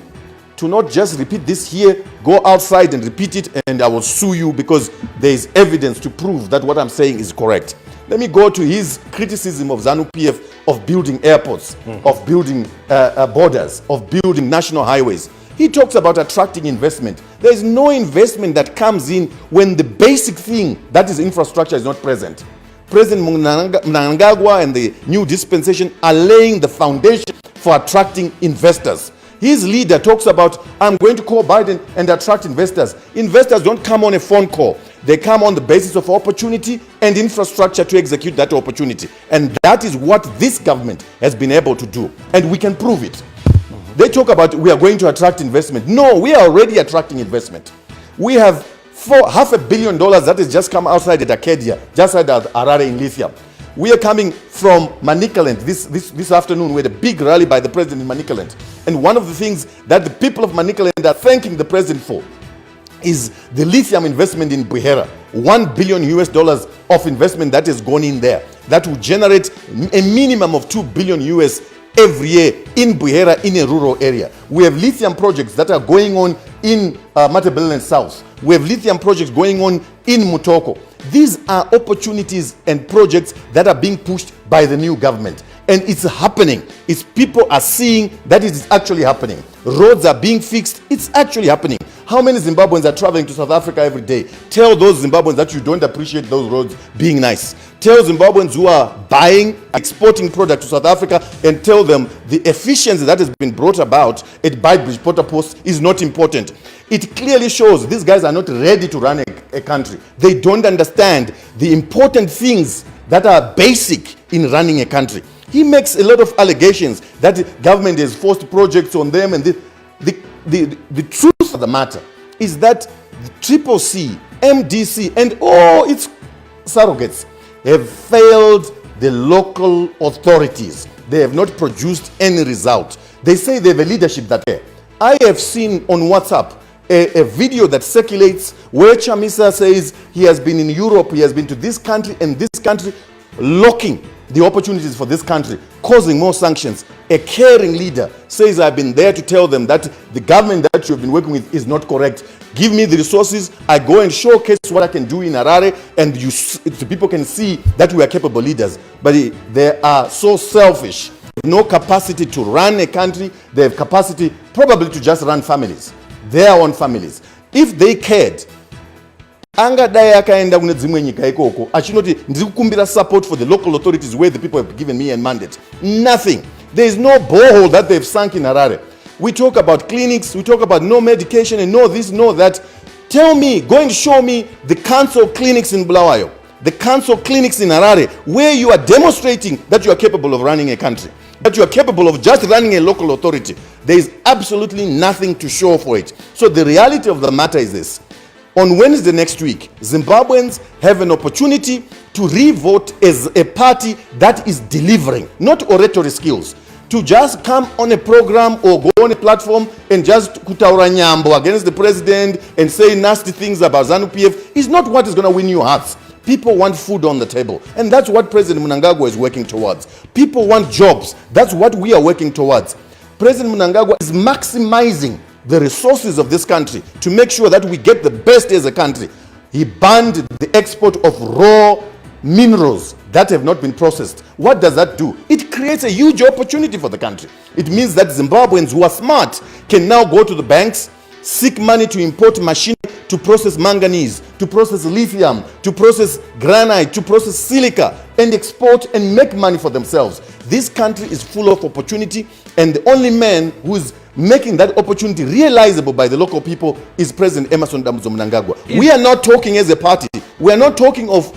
to not just repeat this here, go outside and repeat it, and I will sue you because there is evidence to prove that what I'm saying is correct. Let me go to his criticism of ZANU PF of building airports, of building borders, of building national highways. He talks about attracting investment. There is no investment that comes in when the basic thing, that is infrastructure, is not present. President Mnangagwa and the new dispensation are laying the foundation for attracting investors. His leader talks about, I'm going to call Biden and attract investors. Investors don't come on a phone call. They come on the basis of opportunity and infrastructure to execute that opportunity. And that is what this government has been able to do. And we can prove it. They talk about we are going to attract investment. No, we are already attracting investment. We have $500 million that has just come outside at Acadia, just outside Harare in lithium. We are coming from Manicaland this afternoon. We had a big rally by the president in Manicaland. And one of the things that the people of Manicaland are thanking the president for is the lithium investment in Buhera. $1 billion US of investment that has gone in there. That will generate a minimum of $2 billion US every year in Buhera, in a rural area. We have lithium projects that are going on in Matabeleland South. We have lithium projects going on in Mutoko. These are opportunities and projects that are being pushed by the new government. And it's happening. It's people are seeing that it is actually happening. Roads are being fixed. It's actually happening. How many Zimbabweans are traveling to South Africa every day? Tell those Zimbabweans that you don't appreciate those roads being nice. Tell Zimbabweans who are buying, exporting product to South Africa, and tell them the efficiency that has been brought about at Beitbridge Porter Post is not important. It clearly shows these guys are not ready to run a country. They don't understand the important things that are basic in running a country. He makes a lot of allegations that the government has forced projects on them, and the truth of the matter is that the CCC, MDC, and all its surrogates have failed the local authorities. They have not produced any result. They say they have a leadership that care. I have seen on WhatsApp a video that circulates where Chamisa says he has been in Europe, he has been to this country and this country, locking the opportunities for this country, causing more sanctions. A caring leader says, I've been there to tell them that the government that you've been working with is not correct. Give me the resources. I go and showcase what I can do in Harare, and the people can see that we are capable leaders. But they are so selfish. No capacity to run a country. They have capacity probably to just run families, their own families. If they cared, angadai akaenda kune dzimwe nyika ikoko achinoti ndiri kukumbira support for the local authorities where the people have given me a mandate. Nothing. There is no borehole that they've sunk in Harare. We talk about clinics, we talk about no medication and no this, no that. Tell me, go and show me the council clinics in Bulawayo, the council clinics in Harare, where you are demonstrating that you are capable of running a country, that you are capable of just running a local authority. There is absolutely nothing to show for it. So the reality of the matter is this. On Wednesday next week, Zimbabweans have an opportunity to re-vote as a party that is delivering, not oratory skills. To just come on a program or go on a platform and just kutaura nyambo against the president and say nasty things about ZANU-PF is not what is going to win you hearts. People want food on the table, and that's what President Mnangagwa is working towards. People want jobs. That's what we are working towards. President Mnangagwa is maximizing the resources of this country to make sure that we get the best as a country. He banned the export of raw minerals that have not been processed. What does that do? It creates a huge opportunity for the country. It means that Zimbabweans who are smart can now go to the banks, seek money to import machinery to process manganese, to process lithium, to process granite, to process silica, and export and make money for themselves. This country is full of opportunity, and the only man who is making that opportunity realizable by the local people is President Emmerson Mnangagwa. We are not talking as a party. We are not talking of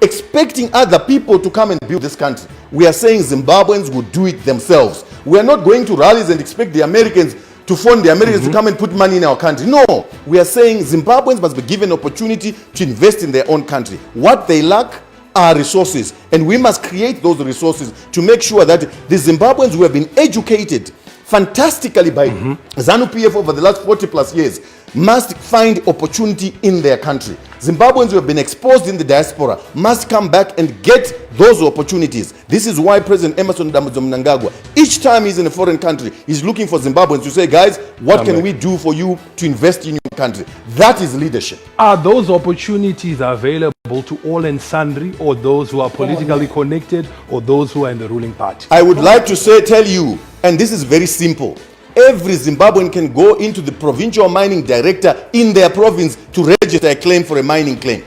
expecting other people to come and build this country. We are saying Zimbabweans will do it themselves. We are not going to rallies and expect the Americans to fund the Americans to come and put money in our country. No, we are saying Zimbabweans must be given opportunity to invest in their own country. What they lack are resources, and we must create those resources to make sure that the Zimbabweans who have been educated fantastically by ZANU-PF over the last 40 plus years must find opportunity in their country. Zimbabweans who have been exposed in the diaspora must come back and get those opportunities. This is why President Emmerson Mnangagwa, each time he's in a foreign country, is looking for Zimbabweans to say, guys, what can we do for you to invest in your country? That is leadership. Are those opportunities available to all and sundry, or those who are politically connected, or those who are in the ruling party? I would like to tell you, and this is very simple. Every Zimbabwean can go into the provincial mining director in their province to register a claim for a mining claim.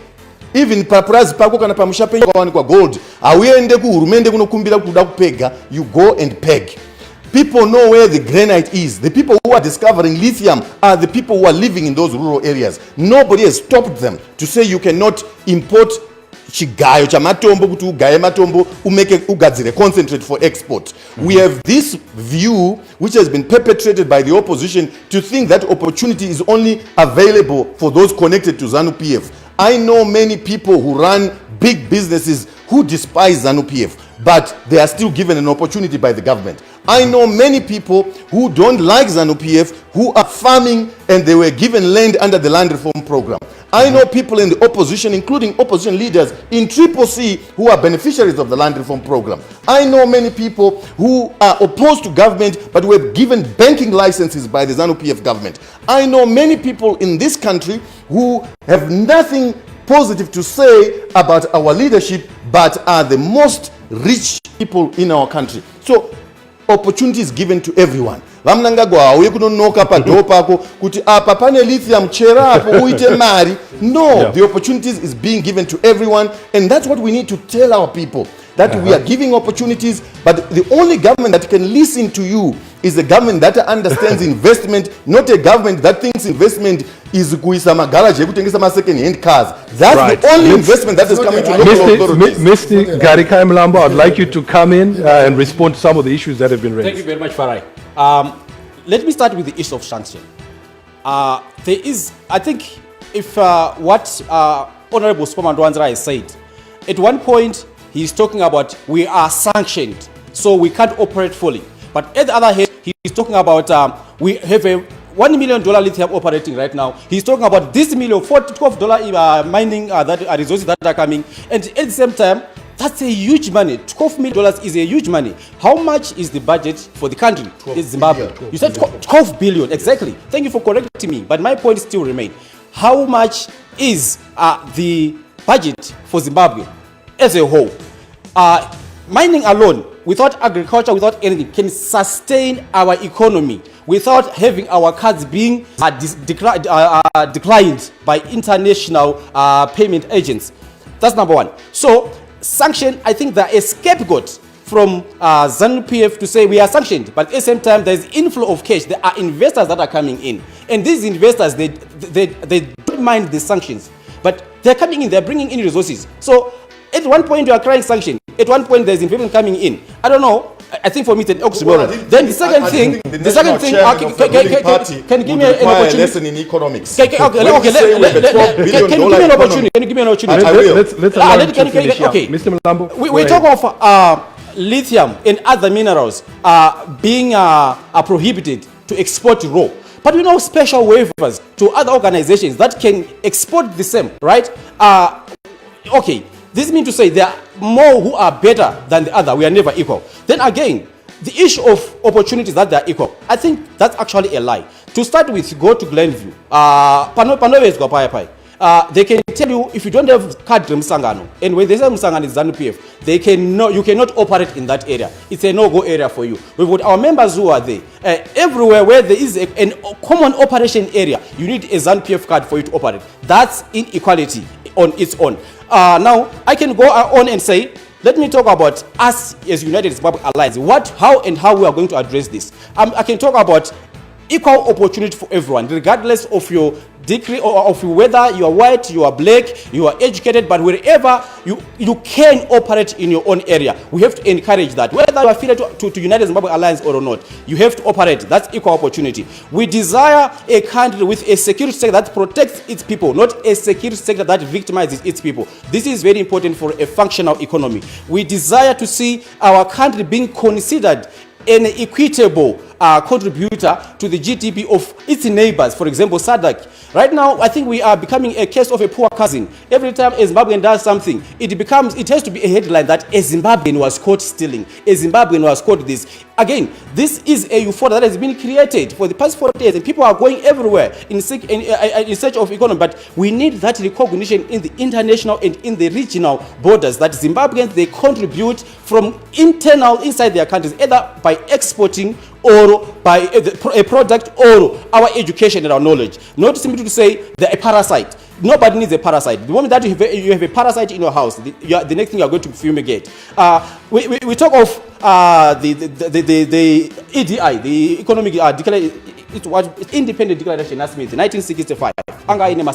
Even paparazi pako kana pamushapenga kwawanikwa gold, auende kuhurumende kunokumbira kuda kupega, you go and peg. People know where the granite is. The people who are discovering lithium are the people who are living in those rural areas. Nobody has stopped them to say you cannot import chigayo chamatombo kuti ugaye matombo umeke ugadzire concentrate for export. We have this view which has been perpetrated by the opposition to think that opportunity is only available for those connected to ZANU-PF. I know many people who run big businesses who despise ZANU-PF, but they are still given an opportunity by the government. I know many people who don't like ZANU-PF who are farming and they were given land under the land reform program. I know people in the opposition, including opposition leaders in CCC, who are beneficiaries of the land reform program. I know many people who are opposed to government but were given banking licenses by the ZANU-PF government. I know many people in this country who have nothing positive to say about our leadership but are the most rich people in our country. So opportunity is given to everyone. Vamnangagwa auye kunonoka padoo pako kuti apa pane lithium chera apo uite mari. No, the opportunities is being given to everyone, and that's what we need to tell our people, that we are giving opportunities, but the only government that can listen to you is a government that understands investment, not a government that thinks investment is kuisa magarage ekutengesa ma second hand cars. That's the only investment that is coming to local authorities. Mr. Garikai Mlambo, I'd like you to come in and respond to some of the issues that have been raised. Thank you very much, Farai. Let me start with the issue of sanction. There is, I think, if what Honorable Spoma Ndwanzara has said, at one point he's talking about we are sanctioned, so we can't operate fully. But at the other hand, he's talking about we have a $1 million lithium operating right now. He's talking about this $12 mining that resources that are coming, and at the same time, that's a huge money. $12 million is a huge money. How much is the budget for the country? It's Zimbabwe. You said 12 billion, exactly. Thank you for correcting me, but my point still remains. How much is the budget for Zimbabwe as a whole? Mining alone, without agriculture, without anything, can sustain our economy without having our cards being declined by international payment agents. That's number one. So, sanction, I think they're a scapegoat from ZANU PF to say we are sanctioned, but at the same time, there's inflow of cash. There are investors that are coming in, and these investors, they don't mind the sanctions, but they're coming in, they're bringing in resources. So, at one point, you are crying sanction. At one point, there's investment coming in. I don't know. I think for me, it's an oxymoron. Then the second thing, can you give me an opportunity? Lesson in economics. Can you give me an opportunity? Can you give me an opportunity? Let's allow him to finish. Okay. Mr. Mlambo, We talk of lithium and other minerals being prohibited to export raw. But we know special waivers to other organizations that can export the same, right? Okay. This means to say there are more who are better than the other. We are never equal. Then again, the issue of opportunities that they are equal, I think that's actually a lie. To start with, go to Glenview. They can tell you if you don't have card Msangano, and when they say Msangano is ZANU PF, you cannot operate in that area. It's a no-go area for you. We've got our members who are there. Everywhere where there is a common operation area, you need a ZANU PF card for you to operate. That's inequality on its own. Now, I can go on and say, let me talk about us as United Zimbabwe Alliance. How we are going to address this. I can talk about equal opportunity for everyone, regardless of your degree or of whether you are white, you are black, you are educated, but wherever you can operate in your own area, we have to encourage that. Whether you are affiliated to United Zimbabwe Alliance or not, you have to operate. That's equal opportunity. We desire a country with a security sector that protects its people, not a security sector that victimizes its people. This is very important for a functional economy. We desire to see our country being considered an equitable contributor to the GDP of its neighbors, for example, SADC. Right now, I think we are becoming a case of a poor cousin. Every time a Zimbabwean does something, it has to be a headline that a Zimbabwean was caught stealing, a Zimbabwean was caught this. Again, this is a euphoria that has been created for the past 40 years, and people are going everywhere in search of economy, but we need that recognition in the international and in the regional borders that Zimbabweans, they contribute from inside their countries, either by exporting or by a product or our education and our knowledge. Not simply to say they're a parasite. Nobody needs a parasite. The moment that you have a parasite in your house, the next thing you are going to fumigate. We talk of the EDI, the Economic Independent Declaration, that's means 1965.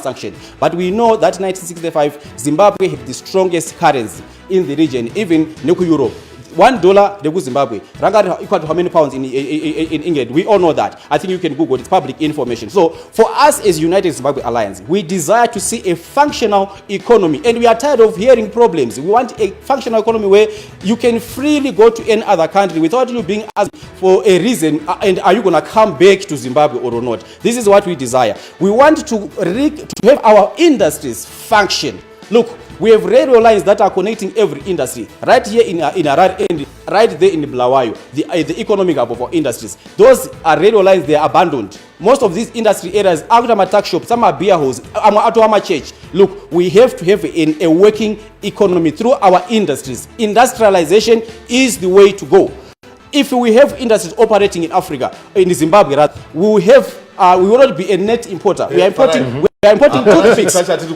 Sanction. But we know that 1965, Zimbabwe had the strongest currency in the region, even Europe. $1 they go Zimbabwe. Ranga equal to how many pounds in England? We all know that. I think you can Google it. It's public information. So for us as United Zimbabwe Alliance, we desire to see a functional economy, and we are tired of hearing problems. We want a functional economy where you can freely go to any other country without you being asked for a reason. And are you going to come back to Zimbabwe or not? This is what we desire. We want to have our industries function. Look, we have railway lines that are connecting every industry. Right here in Harare and right there in Bulawayo, the economic hub of our industries. Those are railway lines, they are abandoned. Most of these industry areas, out of my tax shop, some are beer halls, out of my church. Look, we have to have a working economy through our industries. Industrialization is the way to go. If we have industries operating in Africa, in Zimbabwe, we will not be a net importer. We are importing. We are importing toothpicks. But you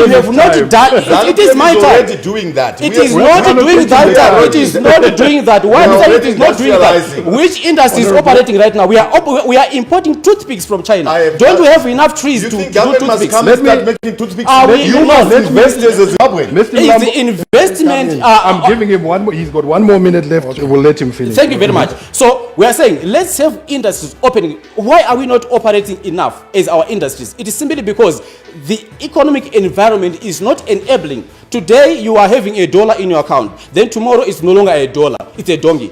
have not done it. It is my time. Already doing that. It is not doing that. It is not doing that. Why is it not doing that? Which industry is operating right now? We are importing toothpicks from China. Don't we have enough trees to do toothpicks? Let me start making toothpicks. You must invest as a Zimbabwean. The investment. I'm giving him one more. He's got 1 more minute left. Okay. We'll let him finish. Thank you very much. So we are saying let's have industries opening. Why are we not operating enough as our industries? It is simply because the economic environment is not enabling Today you are having $1 in your account. Then tomorrow it's no longer $1. It's a donkey.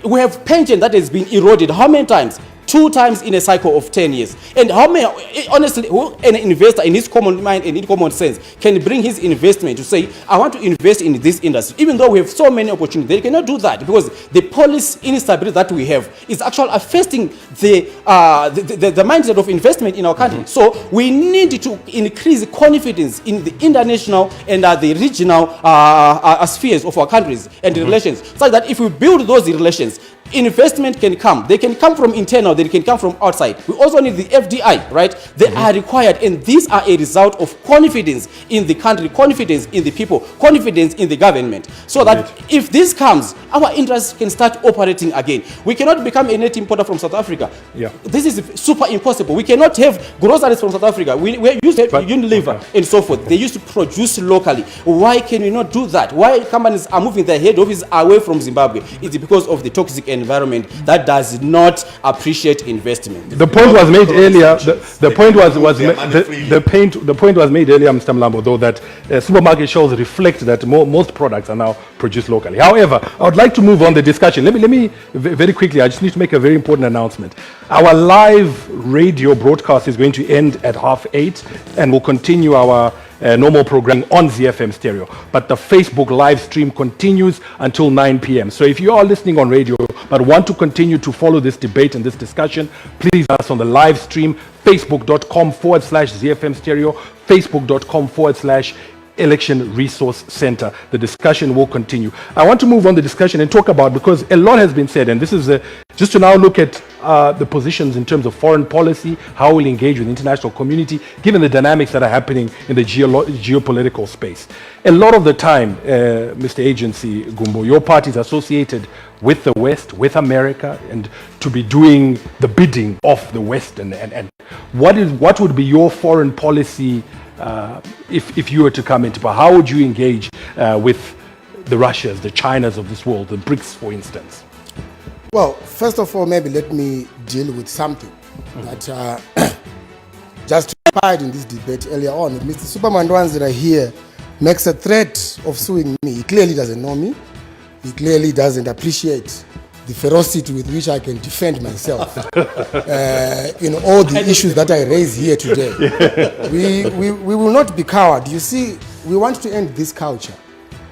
We have pension that has been eroded. How many times? 2 times in a cycle of 10 years. And how many, honestly, an investor in his common mind and in common sense can bring his investment to say, I want to invest in this industry, even though we have so many opportunities. They cannot do that because the policy instability that we have is actually affecting the mindset of investment in our country. So we need to increase confidence in the international and the regional spheres of our countries and relations, so that if we build those relations, investment can come. They can come from internal, they can come from outside. We also need the FDI, right? They are required, and these are a result of confidence in the country, confidence in the people, confidence in the government. So that if this comes, our interests can start operating again. We cannot become a net importer from South Africa. Yeah. This is super impossible. We cannot have groceries from South Africa. We used to have Unilever and so forth. They used to produce locally. Why can we not do that? Why companies are moving their head office away from Zimbabwe? It's because of the toxic environment that does not appreciate investment. The point was made earlier. The point was made earlier, Mr. Mlambo, though, that supermarket shelves reflect that most products are now produced locally. However, I would like to move on the discussion. Let me very quickly. I just need to make a very important announcement. Our live radio broadcast is going to end at 8:30, and we'll continue our normal programming on ZFM stereo, but the Facebook live stream continues until 9 p.m. So if you are listening on radio but want to continue to follow this debate and this discussion, please us on the live stream, facebook.com/ZFM stereo, facebook.com/Election Resource Center. The discussion will continue. I want to move on the discussion and talk about, because a lot has been said, and this is just to now look at the positions in terms of foreign policy, how we'll engage with the international community, given the dynamics that are happening in the geopolitical space. A lot of the time, Mr. Agency Gumbo, your party is associated with the West, with America, and to be doing the bidding of the West. And what would be your foreign policy if you were to come into power? How would you engage with the Russias, the Chinas of this world, the BRICS, for instance? Well, first of all, maybe let me deal with something that just transpired in this debate earlier on. Mr. Superman Dwanzira here makes a threat of suing me. He clearly doesn't know me. He clearly doesn't appreciate the ferocity with which I can defend myself in all the issues that I raise here today. We will not be coward. You see, we want to end this culture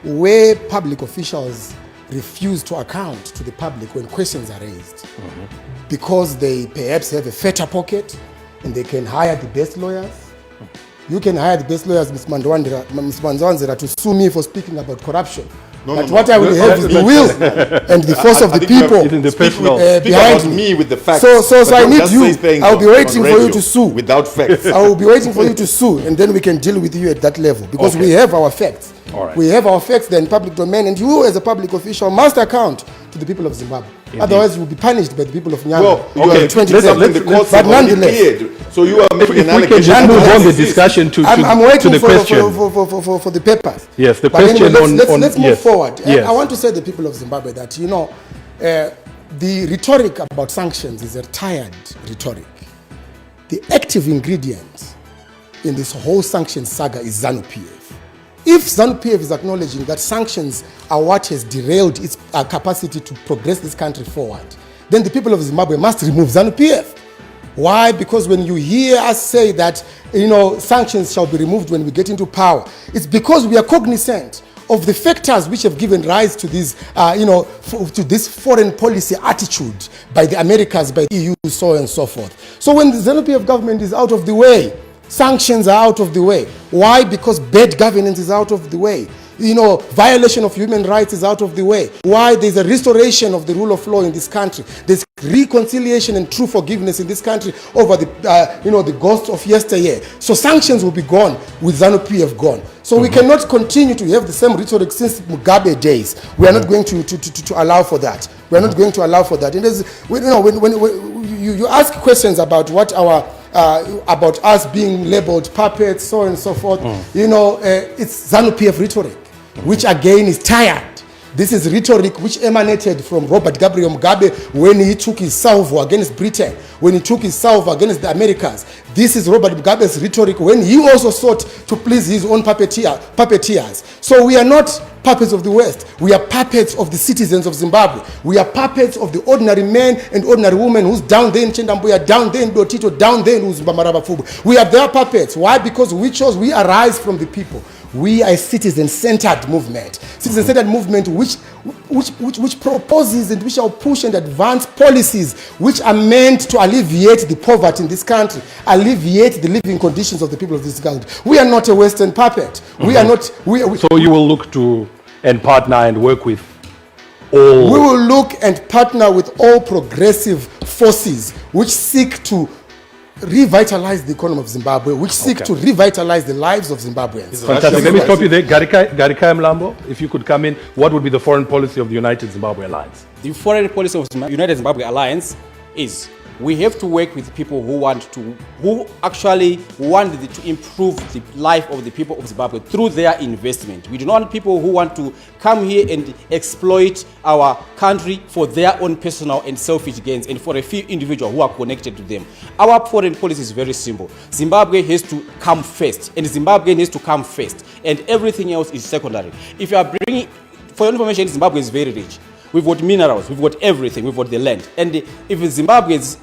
where public officials refuse to account to the public when questions are raised because they perhaps have a fatter pocket and they can hire the best lawyers. You can hire the best lawyers, Ms. Mandwanzira, to sue me for speaking about corruption. But what I will have is the will and the force of the people behind me with the facts. So I need you. I'll be waiting for you to sue. Without facts. I will be waiting for you to sue, and then we can deal with you at that level, because we have our facts. All right. We have our facts there in public domain, and you as a public official must account to the people of Zimbabwe. Indeed. Otherwise, you will be punished by the people of Nyanga. Well, okay, but nonetheless, so you are making an allegation. We can just move on the discussion to I'm waiting the question. For the papers. Yes, the but question anyway, let's move yes. forward. Yes. I want to say to the people of Zimbabwe that, the rhetoric about sanctions is a tired rhetoric. The active ingredient in this whole sanctions saga is ZANU-PF. If ZANU-PF is acknowledging that sanctions are what has derailed its capacity to progress this country forward, then the people of Zimbabwe must remove ZANU-PF. Why? Because when you hear us say that, sanctions shall be removed when we get into power, it's because we are cognizant of the factors which have given rise to this, to this foreign policy attitude by the Americas, by the EU, so on and so forth. So when the ZANU-PF government is out of the way, sanctions are out of the way. Why? Because bad governance is out of the way. Violation of human rights is out of the way. Why? There's a restoration of the rule of law in this country. There's reconciliation and true forgiveness in this country over the ghosts of yesteryear. So sanctions will be gone with ZANU-PF gone. So we cannot continue to have the same rhetoric since Mugabe days. We are not going to allow for that. We are not going to allow for that. And when you ask questions about what about us being labeled puppets, so on and so forth, it's ZANU-PF rhetoric, which again is tired. This is rhetoric which emanated from Robert Gabriel Mugabe when he took his salvo against Britain, when he took his salvo against the Americas. This is Robert Mugabe's rhetoric when he also sought to please his own puppeteers. So we are not puppets of the West. We are puppets of the citizens of Zimbabwe. We are puppets of the ordinary men and ordinary women who's down there in Chendambuya, down there in Dotito, down there in Uzimbamaraba. We are their puppets. Why? Because we arise from the people. We are a citizen-centered movement. Citizen-centered movement which proposes and which shall push and advance policies which are meant to alleviate the poverty in this country, alleviate the living conditions of the people of this country. We are not a Western puppet. We are not. So you will look to and partner and work with all. We will look and partner with all progressive forces which seek to revitalize the economy of Zimbabwe, which seek to revitalize the lives of Zimbabweans. Fantastic. Let me stop you there. Garikai Mlambo, if you could come in, what would be the foreign policy of the United Zimbabwe Alliance? The foreign policy of the United Zimbabwe Alliance is we have to work with people who actually want to improve the life of the people of Zimbabwe through their investment. We do not want people who want to come here and exploit our country for their own personal and selfish gains and for a few individuals who are connected to them. Our foreign policy is very simple. Zimbabwe has to come first, and Zimbabwe needs to come first, and everything else is secondary. If you are bringing, for your information, Zimbabwe is very rich. We've got minerals, we've got everything, we've got the land. And if Zimbabweans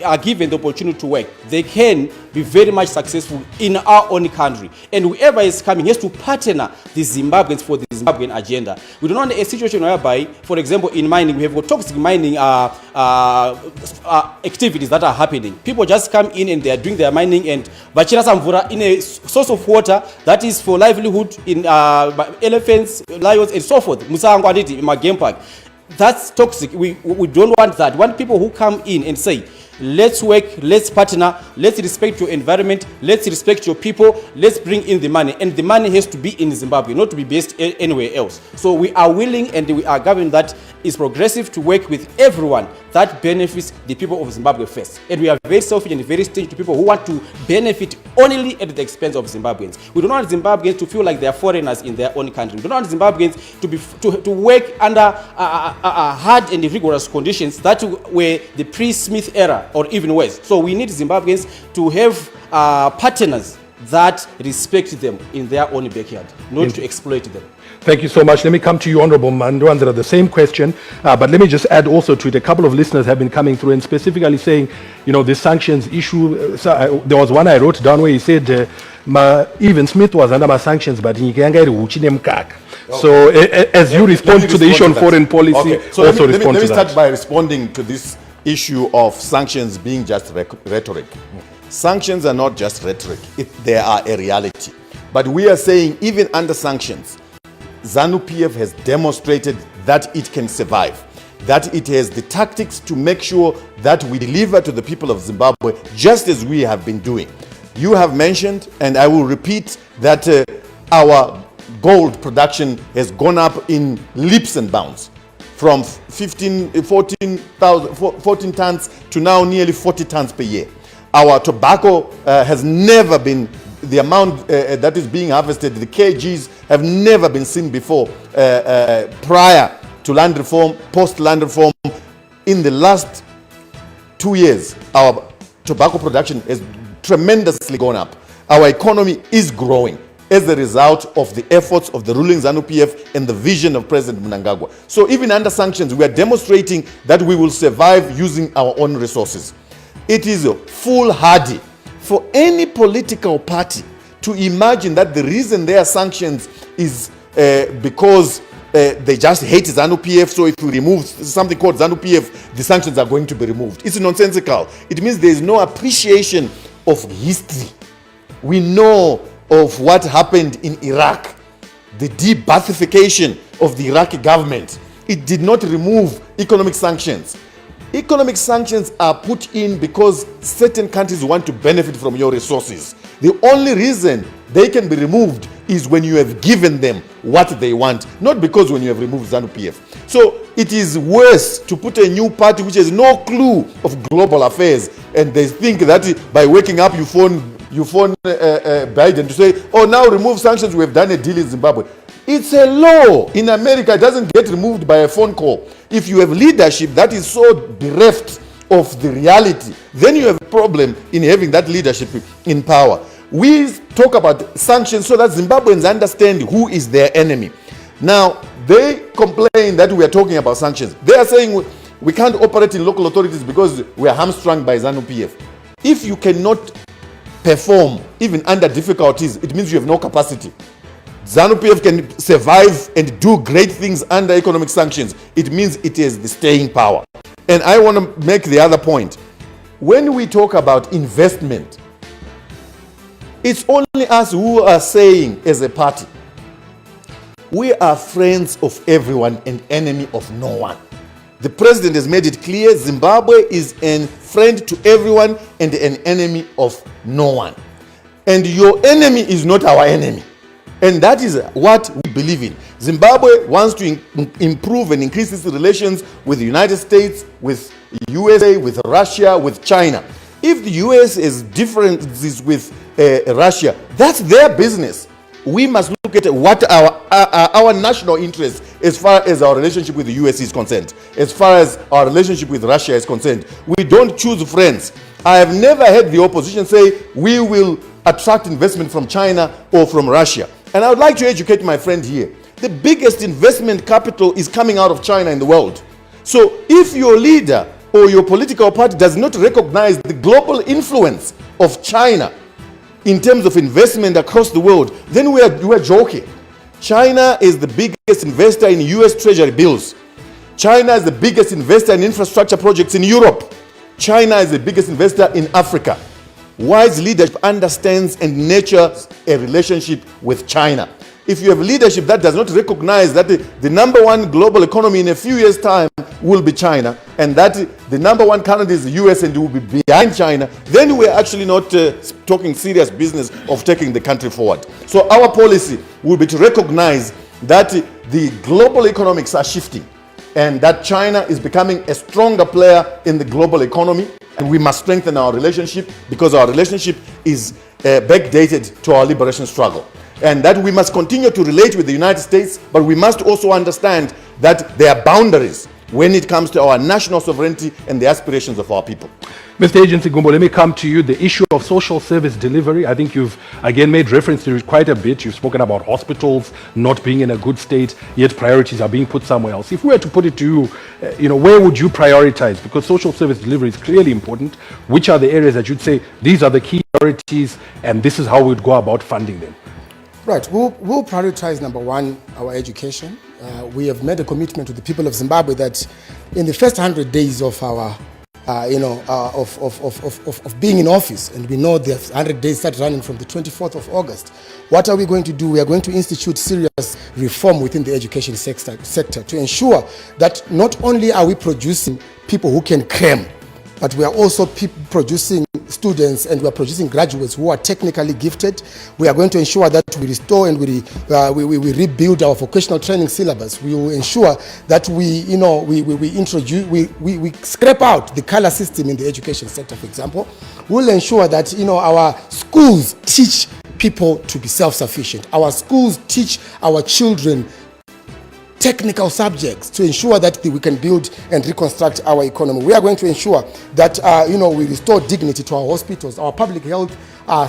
are given the opportunity to work, they can be very much successful in our own country. And whoever is coming has to partner the Zimbabweans for the Zimbabwean agenda. We do not want a situation whereby, for example, in mining, we have got toxic mining activities that are happening. People just come in and they are doing their mining and vachira samvura in a source of water that is for livelihood in elephants, lions, and so forth. Musango aditi in my game park. That's toxic. We don't want that. We want people who come in and say, let's work, let's partner, let's respect your environment, let's respect your people, let's bring in the money. And the money has to be in Zimbabwe, not to be based anywhere else. So we are willing and we are government that is progressive to work with everyone that benefits the people of Zimbabwe first. And we are very selfish and very stingy to people who want to benefit only at the expense of Zimbabweans. We don't want Zimbabweans to feel like they are foreigners in their own country. We don't want Zimbabweans to work under hard and rigorous conditions that were the pre-Smith era or even worse. So we need Zimbabweans to have partners that respect them in their own backyard, not to exploit them. Thank you so much. Let me come to you, Honorable Mandwandera, the same question, but let me just add also to it, a couple of listeners have been coming through and specifically saying, you know, the sanctions issue. There was one I wrote down where he said, even Smith was under my sanctions, but he can't get mkaka. So as you respond to the issue on foreign policy, so also let me to that. start by responding to this issue of sanctions being just rhetoric. Sanctions are not just rhetoric, they are a reality. But we are saying even under sanctions, ZANU-PF has demonstrated that it can survive, that it has the tactics to make sure that we deliver to the people of Zimbabwe just as we have been doing. You have mentioned, and I will repeat, that our gold production has gone up in leaps and bounds from 14 tons to now nearly 40 tons per year. Our tobacco has never been, the amount that is being harvested, the kgs have never been seen before prior to land reform, post land reform. In the last 2 years, our tobacco production has tremendously gone up. Our economy is growing as a result of the efforts of the ruling ZANU-PF and the vision of President Mnangagwa. So even under sanctions, we are demonstrating that we will survive using our own resources. It is foolhardy for any political party to imagine that the reason there are sanctions is because they just hate ZANU-PF, so if we remove something called ZANU-PF, the sanctions are going to be removed. It's nonsensical. It means there is no appreciation of history. We know of what happened in Iraq, the de-Baathification of the Iraqi government. It did not remove economic sanctions. Economic sanctions are put in because certain countries want to benefit from your resources. The only reason they can be removed is when you have given them what they want, not because when you have removed ZANU-PF. So it is worse to put a new party which has no clue of global affairs, and they think that by waking up you phone Biden to say, oh, now remove sanctions, we have done a deal in Zimbabwe. It's a law. In America, it doesn't get removed by a phone call. If you have leadership that is so bereft of the reality, then you have a problem in having that leadership in power. We talk about sanctions so that Zimbabweans understand who is their enemy. Now, they complain that we are talking about sanctions. They are saying we can't operate in local authorities because we are hamstrung by ZANU-PF. If you cannot perform even under difficulties, it means you have no capacity. ZANU-PF can survive and do great things under economic sanctions. It means it is the staying power. And I want to make the other point. When we talk about investment, it's only us who are saying as a party, we are friends of everyone and enemy of no one. The president has made it clear Zimbabwe is a friend to everyone and an enemy of no one. And your enemy is not our enemy. And that is what we believe in. Zimbabwe wants to improve and increase its relations with the United States, with USA, with Russia, with China. If the US is differences with Russia, that's their business. We must look at what our national interest as far as our relationship with the US is concerned, as far as our relationship with Russia is concerned. We don't choose friends. I have never heard the opposition say we will attract investment from China or from Russia. And I would like to educate my friend here. The biggest investment capital is coming out of China in the world. So if your leader or your political party does not recognize the global influence of China in terms of investment across the world, then we're joking. China is the biggest investor in US Treasury bills. China is the biggest investor in infrastructure projects in Europe. China is the biggest investor in Africa. Wise leadership understands and nurtures a relationship with China. If you have leadership that does not recognize that the number one global economy in a few years' time will be China, and that the number one country is the US and will be behind China, then we're actually not talking serious business of taking the country forward. So our policy will be to recognize that the global economics are shifting and that China is becoming a stronger player in the global economy, and we must strengthen our relationship because our relationship is backdated to our liberation struggle. And that we must continue to relate with the United States, but we must also understand that there are boundaries when it comes to our national sovereignty and the aspirations of our people. Mr. Agency Gumbo, let me come to you. The issue of social service delivery, I think you've again made reference to it quite a bit. You've spoken about hospitals not being in a good state, yet priorities are being put somewhere else. If we were to put it to you, where would you prioritize? Because social service delivery is clearly important. Which are the areas that you'd say these are the key priorities and this is how we'd go about funding them? Right, we'll prioritize number one, our education. We have made a commitment to the people of Zimbabwe that in the first 100 days of our, of being in office, and we know the 100 days start running from the 24th of August. What are we going to do? We are going to institute serious reform within the education sector to ensure that not only are we producing people who can cram, but we are also producing students and we are producing graduates who are technically gifted. We are going to ensure that we restore and we rebuild our vocational training syllabus. We will ensure that we scrape out the color system in the education sector, for example. We'll ensure that our schools teach people to be self-sufficient. Our schools teach our children technical subjects to ensure that we can build and reconstruct our economy. We are going to ensure that we restore dignity to our hospitals. Our public health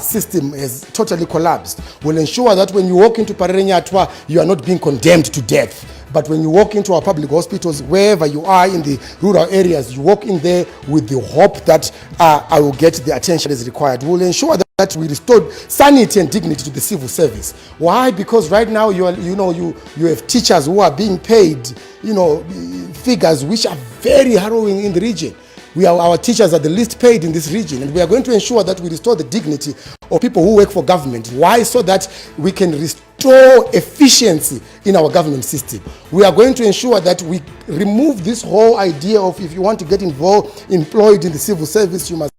system has totally collapsed. We'll ensure that when you walk into Parerenyatwa, you are not being condemned to death. But when you walk into our public hospitals, wherever you are in the rural areas, you walk in there with the hope that I will get the attention that is required. We'll ensure that we restore sanity and dignity to the civil service. Why? Because right now you have teachers who are being paid figures which are very harrowing in the region. Our teachers are the least paid in this region, and we are going to ensure that we restore the dignity of people who work for government. Why? So that we can restore efficiency in our government system. We are going to ensure that we remove this whole idea of if you want to get employed in the civil service, you must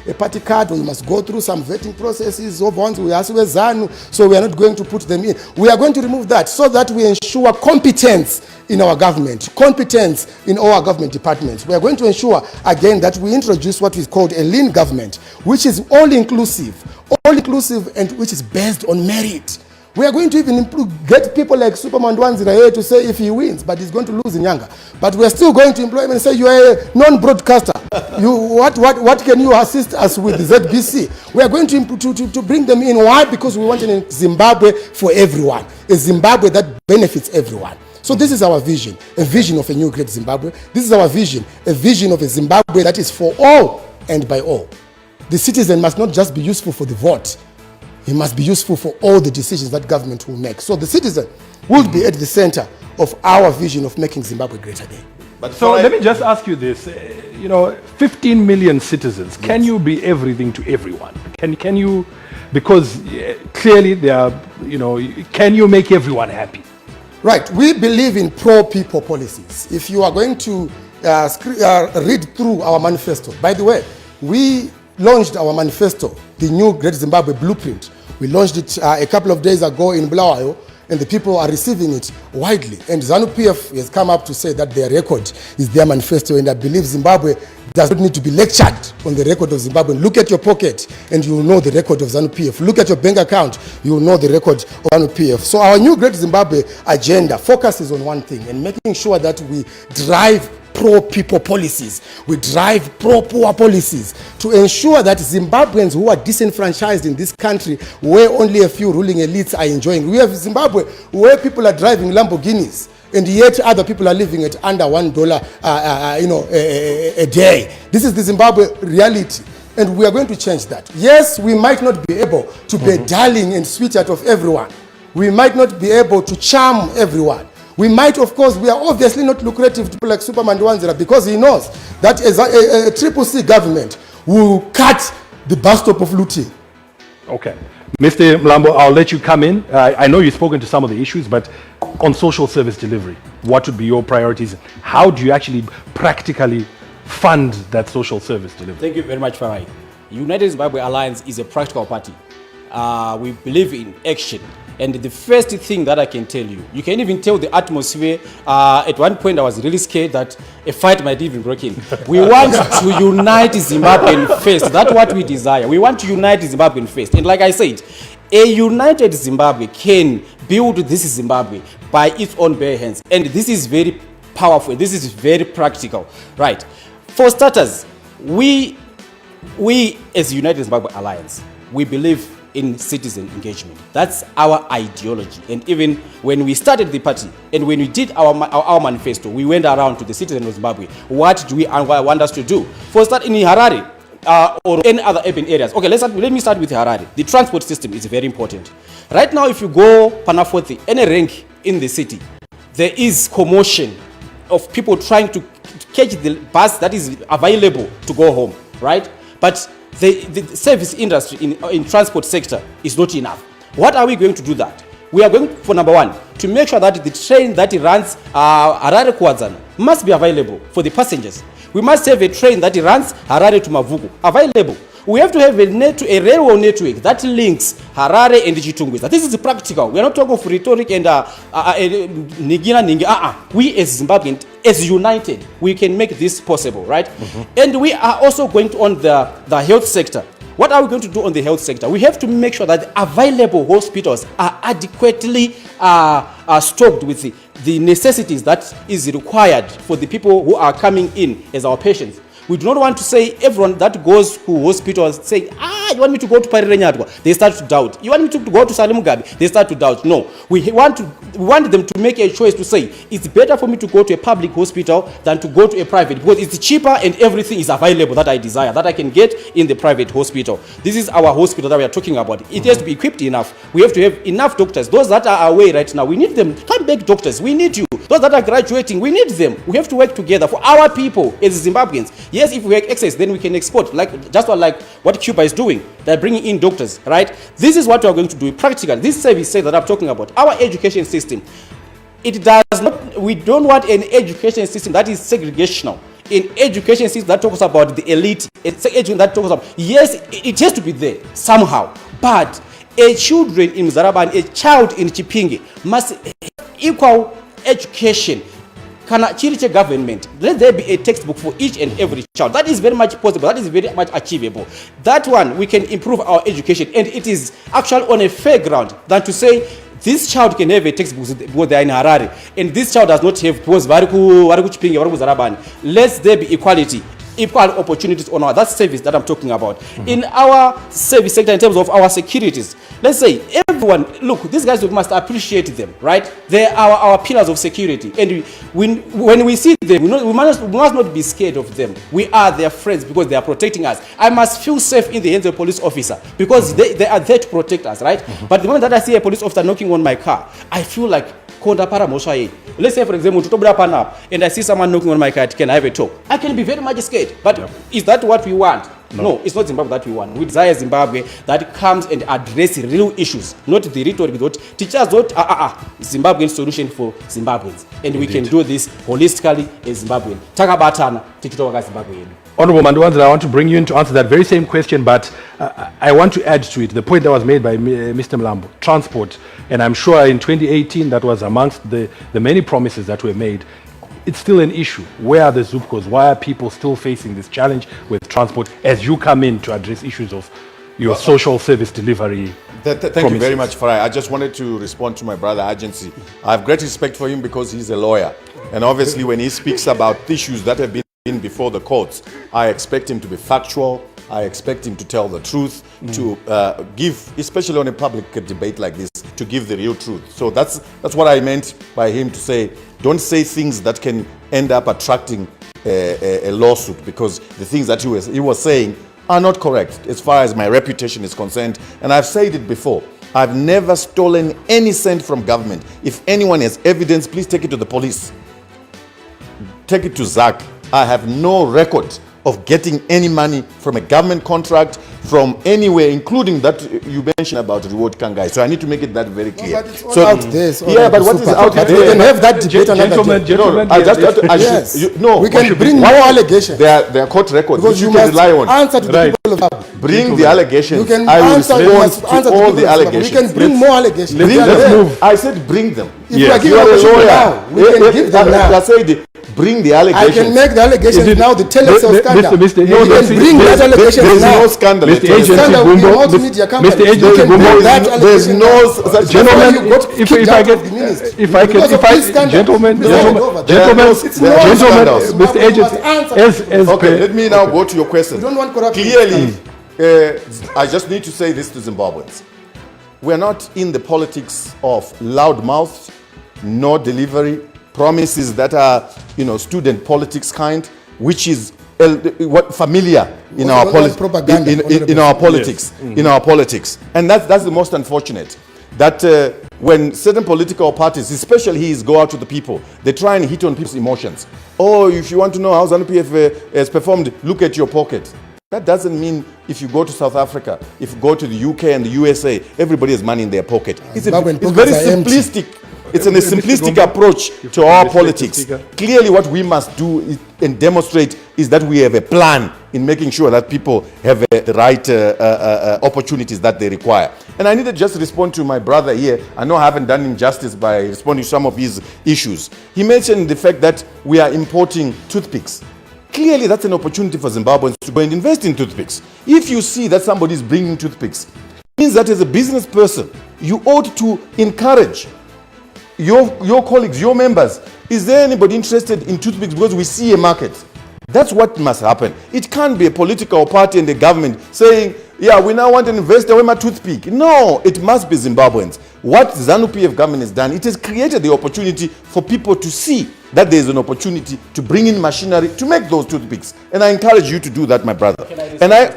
a party card or you must go through some vetting processes of ones we ask with ZANU, so we are not going to put them in. We are going to remove that so that we ensure competence in our government, competence in all our government departments. We are going to ensure again that we introduce what is called a lean government, which is all inclusive and which is based on merit. We are going to even get people like Superman Dwanzira here to say if he wins, but he's going to lose in Yanga. But we are still going to employ him and say, you are a non-broadcaster. What can you assist us with ZBC? We are going to bring them in. Why? Because we want a Zimbabwe for everyone. A Zimbabwe that benefits everyone. So this is our vision, a vision of a new great Zimbabwe. This is our vision, a vision of a Zimbabwe that is for all and by all. The citizen must not just be useful for the vote. He must be useful for all the decisions that government will make. So the citizen will be at the center of our vision of making Zimbabwe great again. But so let me just ask you this, 15 million citizens, yes. Can you be everything to everyone? Can you, because clearly there are, can you make everyone happy? Right, we believe in pro-people policies. If you are going to read through our manifesto, by the way, we launched our manifesto, the new Great Zimbabwe Blueprint. We launched it a couple of days ago in Bulawayo, and the people are receiving it widely. And ZANU PF has come up to say that their record is their manifesto, and I believe Zimbabwe does not need to be lectured on the record of Zimbabwe. Look at your pocket, and you will know the record of ZANU PF. Look at your bank account, you will know the record of ZANU PF. So our new Great Zimbabwe agenda focuses on one thing, and making sure that we drive pro-people policies, we drive pro-poor policies to ensure that Zimbabweans who are disenfranchised in this country, where only a few ruling elites are enjoying. We have Zimbabwe where people are driving Lamborghinis, and yet other people are living at under $1 a day. This is the Zimbabwe reality, and we are going to change that. Yes, we might not be able to be darling and sweetheart of everyone. We might not be able to charm everyone. We might, of course, we are obviously not lucrative to people like Superman Dwanzira, because he knows that as a CCC government will cut the bus stop of Luti. Okay. Mr. Mlambo, I'll let you come in. I know you've spoken to some of the issues, but on social service delivery, what would be your priorities? How do you actually practically fund that social service delivery? Thank you very much, Farai. United Zimbabwe Alliance is a practical party. We believe in action. And the first thing that I can tell you, you can even tell the atmosphere. At one point, I was really scared that a fight might even break in. We want to unite Zimbabwean first. That's what we desire. We want to unite Zimbabwean first. And like I said, a united Zimbabwe can build this Zimbabwe by its own bare hands. And this is very powerful. This is very practical. Right. For starters, we as United Zimbabwe Alliance, we believe in citizen engagement. That's our ideology. And even when we started the party and when we did our manifesto, we went around to the citizens of Zimbabwe. What do we want us to do? For start in Harare or any other urban areas. Okay, let me start with Harare. The transport system is very important. Right now, if you go Panafoti, any rank in the city, there is commotion of people trying to catch the bus that is available to go home, right? But the service industry in transport sector is not enough. What are we going to do that? We are going for number one, to make sure that the train that runs Harare Kwazana must be available for the passengers. We must have a train that runs Harare to Mavuku available. We have to have a railway network that links Harare and Chitungwiza. This is practical. We are not talking of rhetoric and nigina ningi. We as Zimbabweans, as united, we can make this possible, right? And we are also going to on the health sector. What are we going to do on the health sector? We have to make sure that the available hospitals are adequately stocked with the necessities that is required for the people who are coming in as our patients. We do not want to say everyone that goes to hospitals saying, you want me to go to Parirenyatwa? They start to doubt. You want me to go to Salimugabe? They start to doubt. No, we want them to make a choice to say, it's better for me to go to a public hospital than to go to a private, because it's cheaper and everything is available that I desire, that I can get in the private hospital. This is our hospital that we are talking about. It has to be equipped enough. We have to have enough doctors. Those that are away right now, we need them. Come back, doctors. We need you. Those that are graduating, we need them. We have to work together for our people as Zimbabweans. Yes, if we have access, then we can export, just like what Cuba is doing. They're bringing in doctors, right? This is what we are going to do practically. This service that I'm talking about, our education system, it does not. We don't want an education system that is segregational. An education system that talks about the elite, education that talks about, yes, it has to be there somehow, but a children in Mzaraba and a child in Chipinge must have equal education. Kana chiriche government, let there be a textbook for each and every child. That is very much possible. That is very much achievable. That one, we can improve our education, and it is actually on a fair ground than to say this child can have a textbook because they are in Harare, and this child does not have because let there be equality, equal opportunities on that service that I'm talking about. In our service sector, in terms of our securities, let's say everyone, look, these guys, we must appreciate them, right? They are our pillars of security, and when we see them, we must not be scared of them. We are their friends because they are protecting us. I must feel safe in the hands of a police officer because they are there to protect us, right? But the moment that I see a police officer knocking on my car, I feel like, let's say, for example, and I see someone knocking on my car, can I have a talk? I can be very much scared. But is that what we want? No, it's not Zimbabwe that we want. We desire Zimbabwe that comes and addresses real issues, not the rhetoric. Teachers not Zimbabwean solution for Zimbabweans, and we can do this holistically as Zimbabwean. Takabatana, tichitoka Zimbabwean. Honorable Manduanza, I want to bring you in to answer that very same question, but I want to add to it the point that was made by Mr. Mlambo, transport. And I'm sure in 2018, that was amongst the many promises that were made. It's still an issue. Where are the Zupcos? Why are people still facing this challenge with transport as you come in to address issues of your social service delivery? Thank you very much, Farai. I just wanted to respond to my brother Agency. I have great respect for him because he's a lawyer. And obviously when he speaks about issues that have been before the courts, I expect him to be factual. I expect him to tell the truth, to give, especially on a public debate like this, to give the real truth. So that's what I meant by him to say, don't say things that can end up attracting a lawsuit, because the things that he was saying are not correct as far as my reputation is concerned. And I've said it before. I've never stolen any cent from government. If anyone has evidence, please take it to the police. Take it to ZAC. I have no record of getting any money from a government contract, from anywhere, including that you mentioned about reward Kangai. So I need to make it that very clear. No, but it's all out there. Yeah, but what is out there? We can have that debate another day. Gentlemen, We can bring more allegations. There are court records Because which you you can must rely on. answer to the people of Zimbabwe. Bring the allegations. You can I will answer respond to all the We allegations. can bring more allegations. Let's move. I said bring them. If we are giving You are a opportunity lawyer. now, we can give them now. I said bring the I allegations. can make the allegations now, the telesale scandal. Mr. You can bring that allegations There's now. no scandal. Mr. Agency Scandal will be Bumbo, multimedia company. Mr. Agency You can Bumbo, bring that There's allegation no now. such Gentlemen, You got if kicked I out can, of the ministry. if I can, Because of this scandal. gentlemen, It's not over. scandals. Mr. Agency, as Okay, let me now go to your question. We don't want corruption. Clearly, I just need to say this to Zimbabweans. We're not in the politics of loud mouths, no delivery, promises that are, student politics kind, which is what familiar in our in our politics, in our politics, and that's the most unfortunate. That when certain political parties, especially his, go out to the people, they try and hit on people's emotions. Oh, if you want to know how ZANU-PF has performed, look at your pocket. That doesn't mean if you go to South Africa, if you go to the UK and the USA, everybody has money in their pocket. It's very simplistic. It's a simplistic approach to our politics. Clearly what we must do and demonstrate is that we have a plan in making sure that people have the right opportunities that they require. And I need to just respond to my brother here. I know I haven't done him justice by responding to some of his issues. He mentioned the fact that we are importing toothpicks. Clearly that's an opportunity for Zimbabweans to go and invest in toothpicks. If you see that somebody is bringing toothpicks, it means that as a business person, you ought to encourage your colleagues, your members. Is there anybody interested in toothpicks because we see a market? That's what must happen. It can't be a political party and the government saying, yeah, we now want to invest in my toothpick. No, it must be Zimbabweans. What ZANU-PF government has done, it has created the opportunity for people to see that there is an opportunity to bring in machinery to make those toothpicks. And I encourage you to do that, my brother.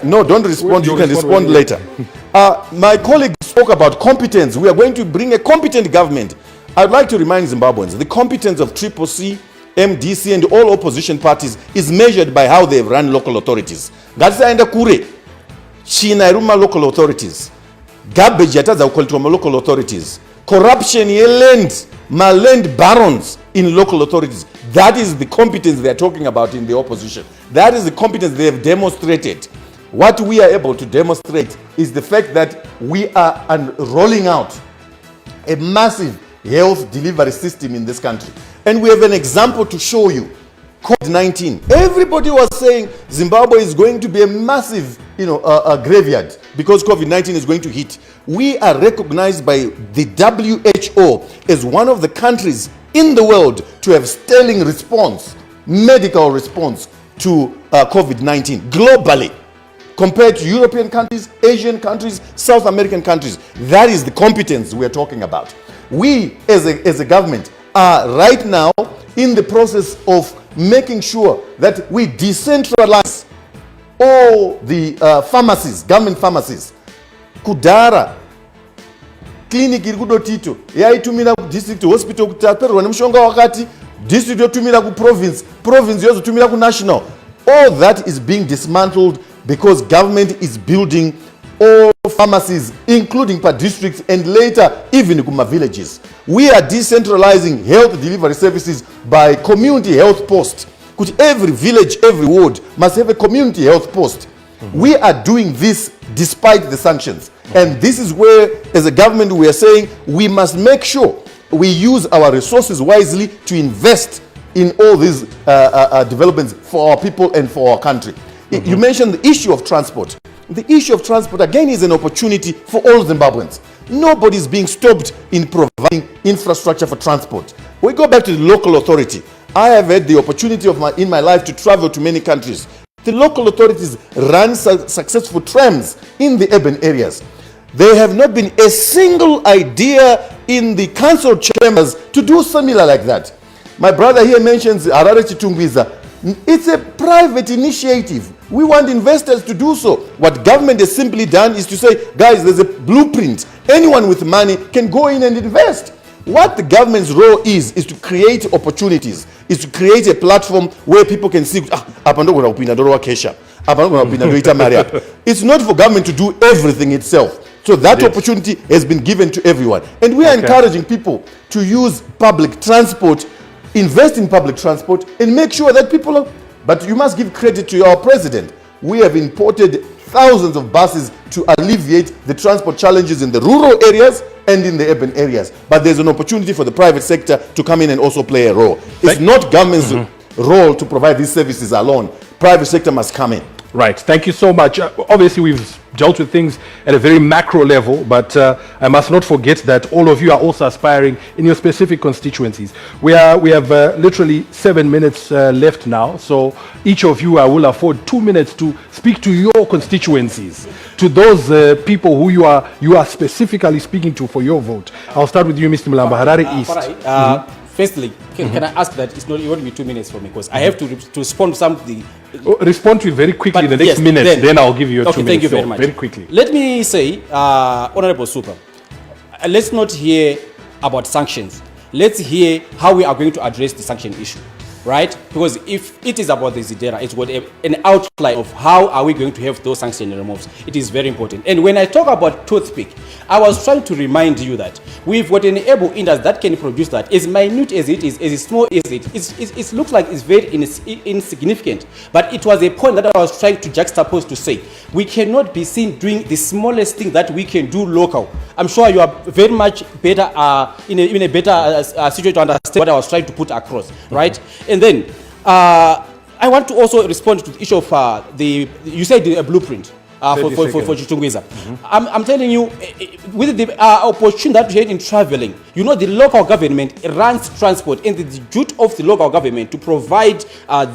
No, don't respond. You can respond later. My colleague spoke about competence. We are going to bring a competent government. I'd like to remind Zimbabweans, the competence of CCC, MDC and all opposition parties is measured by how they've run local authorities. Ngatisaenda kure, China iruma local authorities, garbage yatadza kukoltwa local authorities, corruption yeland, land barons in local authorities. That is the competence they are talking about in the opposition. That is the competence they have demonstrated. What we are able to demonstrate is the fact that we are rolling out a massive health delivery system in this country. And we have an example to show you. COVID-19. Everybody was saying Zimbabwe is going to be a massive, a graveyard because COVID-19 is going to hit. We are recognized by the WHO as one of the countries in the world to have sterling response, medical response to COVID-19 globally. Compared to European countries, Asian countries, South American countries. That is the competence we are talking about. We, as a government, are right now in the process of making sure that we decentralize all the pharmacies, government pharmacies. Kudara, clinic iri kudotito, yaitumira ku district hospital kutaperwa nemushonga wakati, district yotumira ku province, province yozotumira ku national. All that is being dismantled because government is building all pharmacies, including per districts and later even kuma villages. We are decentralizing health delivery services by community health post. Could every village, every ward must have a community health post. We are doing this despite the sanctions. And this is where, as a government, we are saying we must make sure we use our resources wisely to invest in all these developments for our people and for our country. You mentioned the issue of transport. The issue of transport, again, is an opportunity for all Zimbabweans. Nobody is being stopped in providing infrastructure for transport. We go back to the local authority. I have had the opportunity in my life to travel to many countries. The local authorities run successful trams in the urban areas. There have not been a single idea in the council chambers to do similar like that. My brother here mentions Harare Chitungwiza. It's a private initiative. We want investors to do so. What government has simply done is to say, guys, there's a blueprint. Anyone with money can go in and invest. What the government's role is to create opportunities, is to create a platform where people can see, it's not for government to do everything itself. So that opportunity has been given to everyone. And we are encouraging people to use public transport, invest in public transport, and make sure that people are. But you must give credit to our president. We have imported thousands of buses to alleviate the transport challenges in the rural areas and in the urban areas. But there's an opportunity for the private sector to come in and also play a role. It's not government's role to provide these services alone. Private sector must come in. Right. Thank you so much. Obviously, we've dealt with things at a very macro level, but I must not forget that all of you are also aspiring in your specific constituencies. We have literally 7 minutes left now, so each of you will afford 2 minutes to speak to your constituencies, to those people who you are specifically speaking to for your vote. I'll start with you, Mr. Mlambo, Harare East. Firstly, can I ask that it won't be 2 minutes for me because I have to respond to something. Respond to it very quickly in the next minute, then I'll give you 2 minutes. Thank you very much. Very quickly. Let me say, Honorable Super, let's not hear about sanctions. Let's hear how we are going to address the sanction issue, right? Because if it is about the ZANU, it's got an outline of how are we going to have those sanctions removed. It is very important. And when I talk about toothpick, I was trying to remind you that we've got an able industry that can produce that. As minute as it is, as small as it looks like it's very insignificant. But it was a point that I was trying to juxtapose to say, we cannot be seen doing the smallest thing that we can do local. I'm sure you are very much better, in a better situation to understand what I was trying to put across, right? And then, I want to also respond to the issue of you said the blueprint. For Chitungwiza. I'm telling you, with the opportunity that we had in traveling, you know, the local government runs transport, and the duty of the local government to provide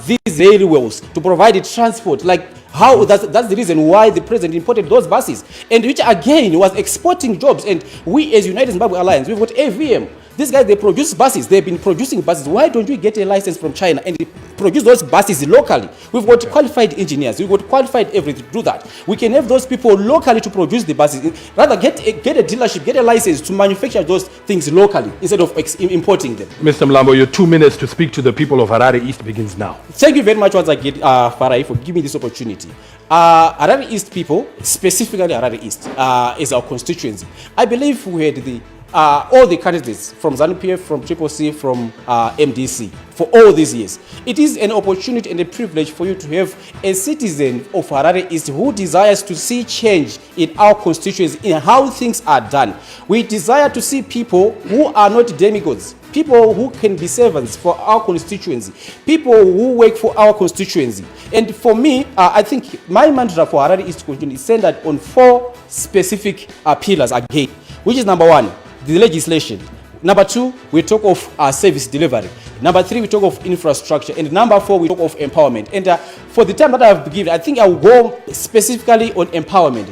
these railways, to provide the transport, like how that's the reason why the president imported those buses, and which again was exporting jobs. And we as United Zimbabwe Alliance, we've got AVM. These guys, they produce buses. They've been producing buses. Why don't we get a license from China and produce those buses locally? We've got qualified engineers. We've got qualified everything to do that. We can have those people locally to produce the buses. Rather, get a dealership, get a license to manufacture those things locally instead of importing them. Mr. Mlambo, your 2 minutes to speak to the people of Harare East begins now. Thank you very much once again, Farai, for giving me this opportunity. Harare East people, specifically Harare East, is our constituency. I believe we had the all the candidates from ZANU-PF, from CCC, from MDC for all these years. It is an opportunity and a privilege for you to have a citizen of Harare East who desires to see change in our constituency, in how things are done. We desire to see people who are not demigods, people who can be servants for our constituency, people who work for our constituency. And for me, I think my mantra for Harare East constituency is centered on 4 specific pillars again, which is number 1, the legislation. Number 2, we talk of service delivery. Number 3, we talk of infrastructure. And number 4, we talk of empowerment. And for the time that I have given, I think I will go specifically on empowerment.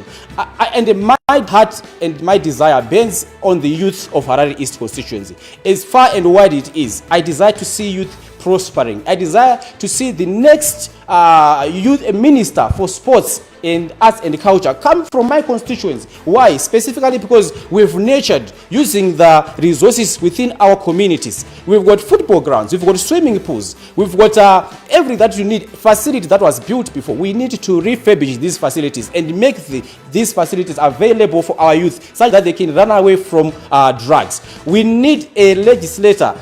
And my heart and my desire burns on the youth of Harare East constituency. As far and wide it is, I desire to see youth prospering. I desire to see the next youth minister for sports and arts and culture come from my constituency. Why? Specifically because we've nurtured using the resources within our communities. We've got football grounds, we've got swimming pools, we've got every that you need, facility that was built before. We need to refurbish these facilities and make these facilities available for our youth such that they can run away from drugs. We need a legislator,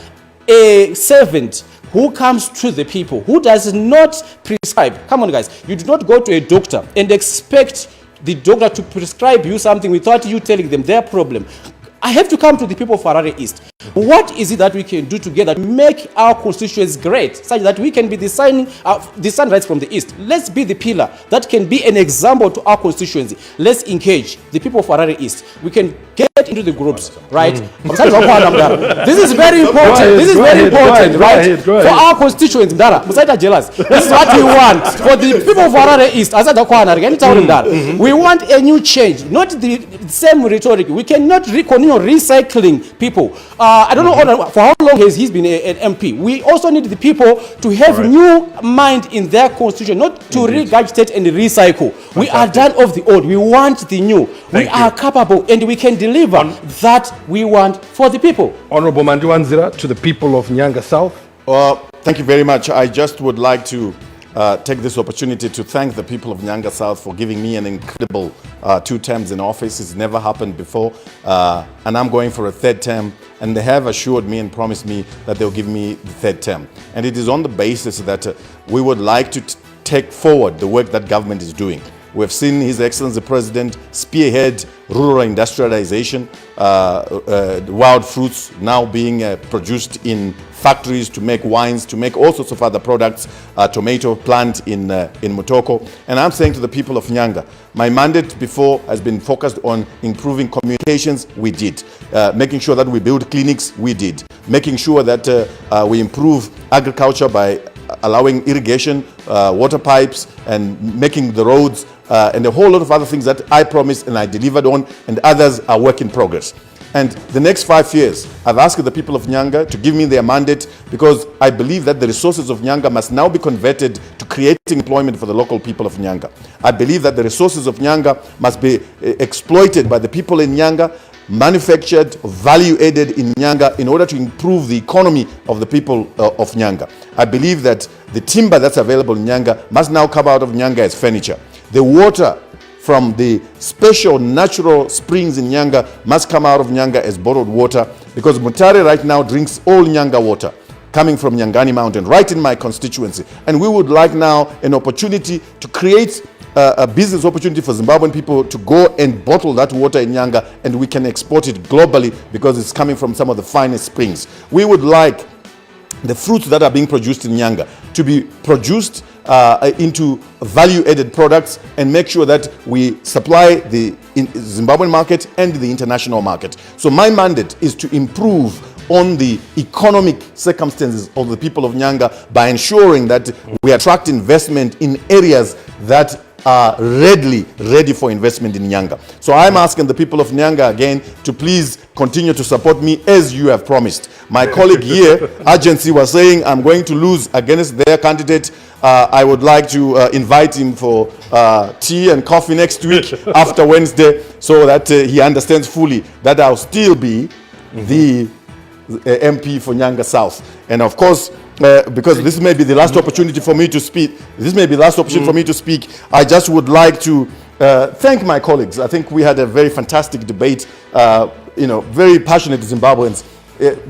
a servant who comes to the people, who does not prescribe. Come on, guys. You do not go to a doctor and expect the doctor to prescribe you something without you telling them their problem. I have to come to the people of Harare East. What is it that we can do together to make our constituents great, such that we can be the sunrise from the East? Let's be the pillar that can be an example to our constituency. Let's engage the people of Harare East. We can get into the groups, right? This is very important. This is very important, right? For our constituents, this is what we want for the people of Harare East. We want a new change, not the same rhetoric. We cannot continue recycling people. I don't know for how long has he been an MP. We also need the people to have new mind in their constitution, not to regurgitate and recycle. Fantastic. We are done of the old. We want the new. We are capable and we can deliver that we want for the people. Honorable Mandiwanzira, to the people of Nyanga South. Thank you very much. I just would like to take this opportunity to thank the people of Nyanga South for giving me an incredible 2 terms in office. It's never happened before, and I'm going for a 3rd term, and they have assured me and promised me that they'll give me the 3rd term. And it is on the basis that we would like to take forward the work that government is doing. We've seen His Excellency the President spearhead rural industrialization, wild fruits now being produced in factories to make wines, to make all sorts of other products, tomato plant in Mutoko. And I'm saying to the people of Nyanga, my mandate before has been focused on improving communications. We did. Making sure that we build clinics. We did. Making sure that we improve agriculture by allowing irrigation, water pipes, and making the roads, and a whole lot of other things that I promised and I delivered on, and others are work in progress. And the next 5 years, I've asked the people of Nyanga to give me their mandate, because I believe that the resources of Nyanga must now be converted to creating employment for the local people of Nyanga. I believe that the resources of Nyanga must be exploited by the people in Nyanga, manufactured, value-added in Nyanga, in order to improve the economy of the people of Nyanga. I believe that the timber that's available in Nyanga must now come out of Nyanga as furniture. The water from the special natural springs in Nyanga must come out of Nyanga as bottled water, because Mutare right now drinks all Nyanga water coming from Nyangani Mountain, right in my constituency. And we would like now an opportunity to create a business opportunity for Zimbabwean people to go and bottle that water in Nyanga, and we can export it globally because it's coming from some of the finest springs. We would like the fruits that are being produced in Nyanga to be produced into value-added products, and make sure that we supply the Zimbabwean market and the international market. So my mandate is to improve on the economic circumstances of the people of Nyanga by ensuring that we attract investment in areas that are ready for investment in Nyanga. So I'm asking the people of Nyanga again to please continue to support me as you have promised. My colleague here, Agency, was saying I'm going to lose against their candidate. I would like to invite him for tea and coffee next week after Wednesday, so that he understands fully that I'll still be the MP for Nyanga South. And of course, because this may be the last opportunity for me to speak, I just would like to thank my colleagues. I think we had a very fantastic debate. very passionate Zimbabweans,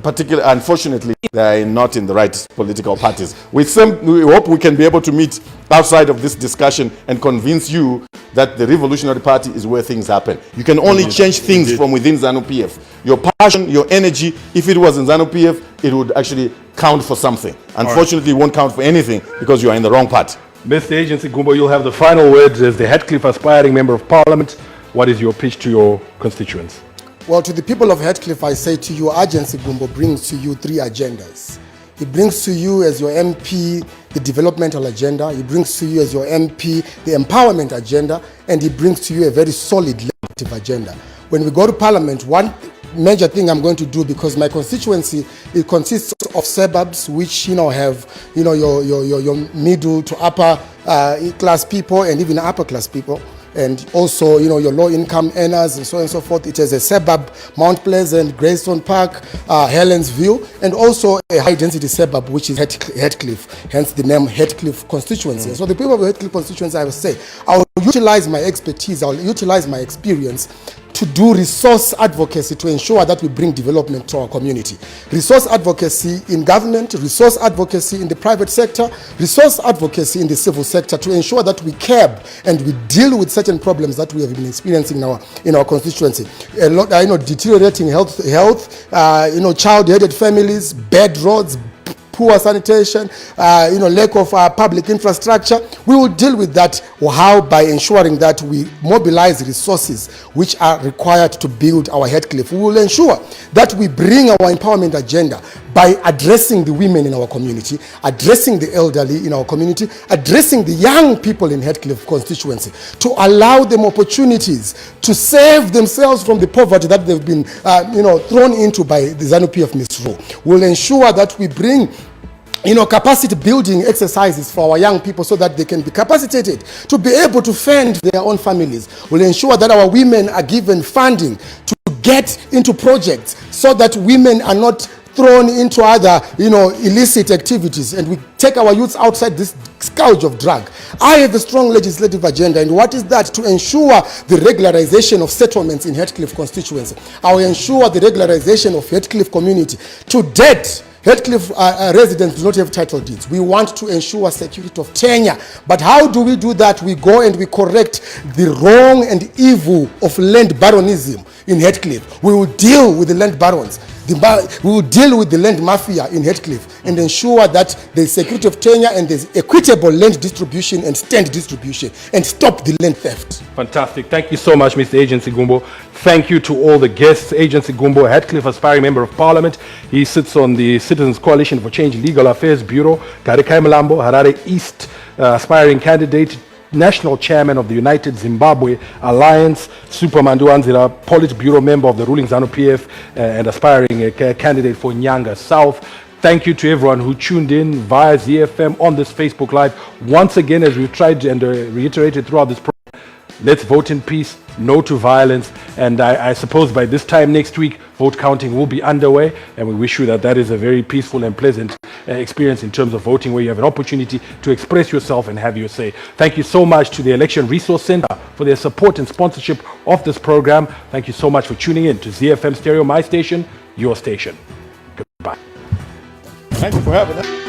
particularly, unfortunately, they are not in the right political parties. We hope we can be able to meet outside of this discussion and convince you that the Revolutionary Party is where things happen. You can only change things from within ZANU-PF. Your passion, your energy, if it was in ZANU-PF, it would actually count for something. Unfortunately, it won't count for anything because you are in the wrong party. Mr. Agency Gumbo, you'll have the final words as the Heathcliff aspiring Member of Parliament. What is your pitch to your constituents? Well, to the people of Heathcliff, I say to you, Agency Gumbo brings to you 3 agendas. He brings to you as your MP the developmental agenda, he brings to you as your MP the empowerment agenda, and he brings to you a very solid legislative agenda. When we go to Parliament, one major thing I'm going to do, because my constituency, it consists of suburbs which have your middle to upper class people and even upper class people, and also your low income earners and so on and so forth. It has a suburb, Mount Pleasant, Greystone Park, Helensville, and also a high density suburb which is Heathcliff, hence the name Heathcliff constituency. So the people of Heathcliff constituency, I will say, I will utilize my expertise, I will utilize my experience to do resource advocacy to ensure that we bring development to our community. Resource advocacy in government, resource advocacy in the private sector, resource advocacy in the civil sector to ensure that we curb and we deal with certain problems that we have been experiencing in our constituency. A lot, deteriorating health, child-headed families, bad roads, poor sanitation, lack of public infrastructure. We will deal with that. How? By ensuring that we mobilize resources which are required to build our Heathcliff. We will ensure that we bring our empowerment agenda by addressing the women in our community, addressing the elderly in our community, addressing the young people in Heathcliff constituency, to allow them opportunities to save themselves from the poverty that they've been thrown into by the ZANU-PF misrule. We'll ensure that we bring capacity building exercises for our young people so that they can be capacitated to be able to fend their own families. We'll ensure that our women are given funding to get into projects so that women are not thrown into other, illicit activities, and we take our youths outside this scourge of drug. I have a strong legislative agenda, and what is that? To ensure the regularization of settlements in Heathcliff constituency. I will ensure the regularization of Heathcliff community. To date, Heathcliff residents do not have title deeds. We want to ensure security of tenure. But how do we do that? We go and we correct the wrong and evil of land baronism in Heathcliff. We will deal with the land barons. We will deal with the land mafia in Heathcliff and ensure that there's security of tenure and there's equitable land distribution and stand distribution, and stop the land theft. Fantastic. Thank you so much, Mr. Agency Gumbo. Thank you to all the guests. Agency Gumbo, Heathcliff aspiring Member of Parliament. He sits on the Citizens Coalition for Change Legal Affairs Bureau. Garikai Mlambo, Harare East, aspiring candidate, National Chairman of the United Zimbabwe Alliance, Supermandu Anzila, Politburo member of the ruling ZANU-PF and aspiring candidate for Nyanga South. Thank you to everyone who tuned in via ZFM on this Facebook Live. Once again, as we've tried and reiterated throughout this program, let's vote in peace, no to violence, and I suppose by this time next week, vote counting will be underway, and we wish you that is a very peaceful and pleasant experience in terms of voting, where you have an opportunity to express yourself and have your say. Thank you so much to the Election Resource Center for their support and sponsorship of this program. Thank you so much for tuning in to ZFM Stereo, my station, your station. Goodbye. Thank you for having us.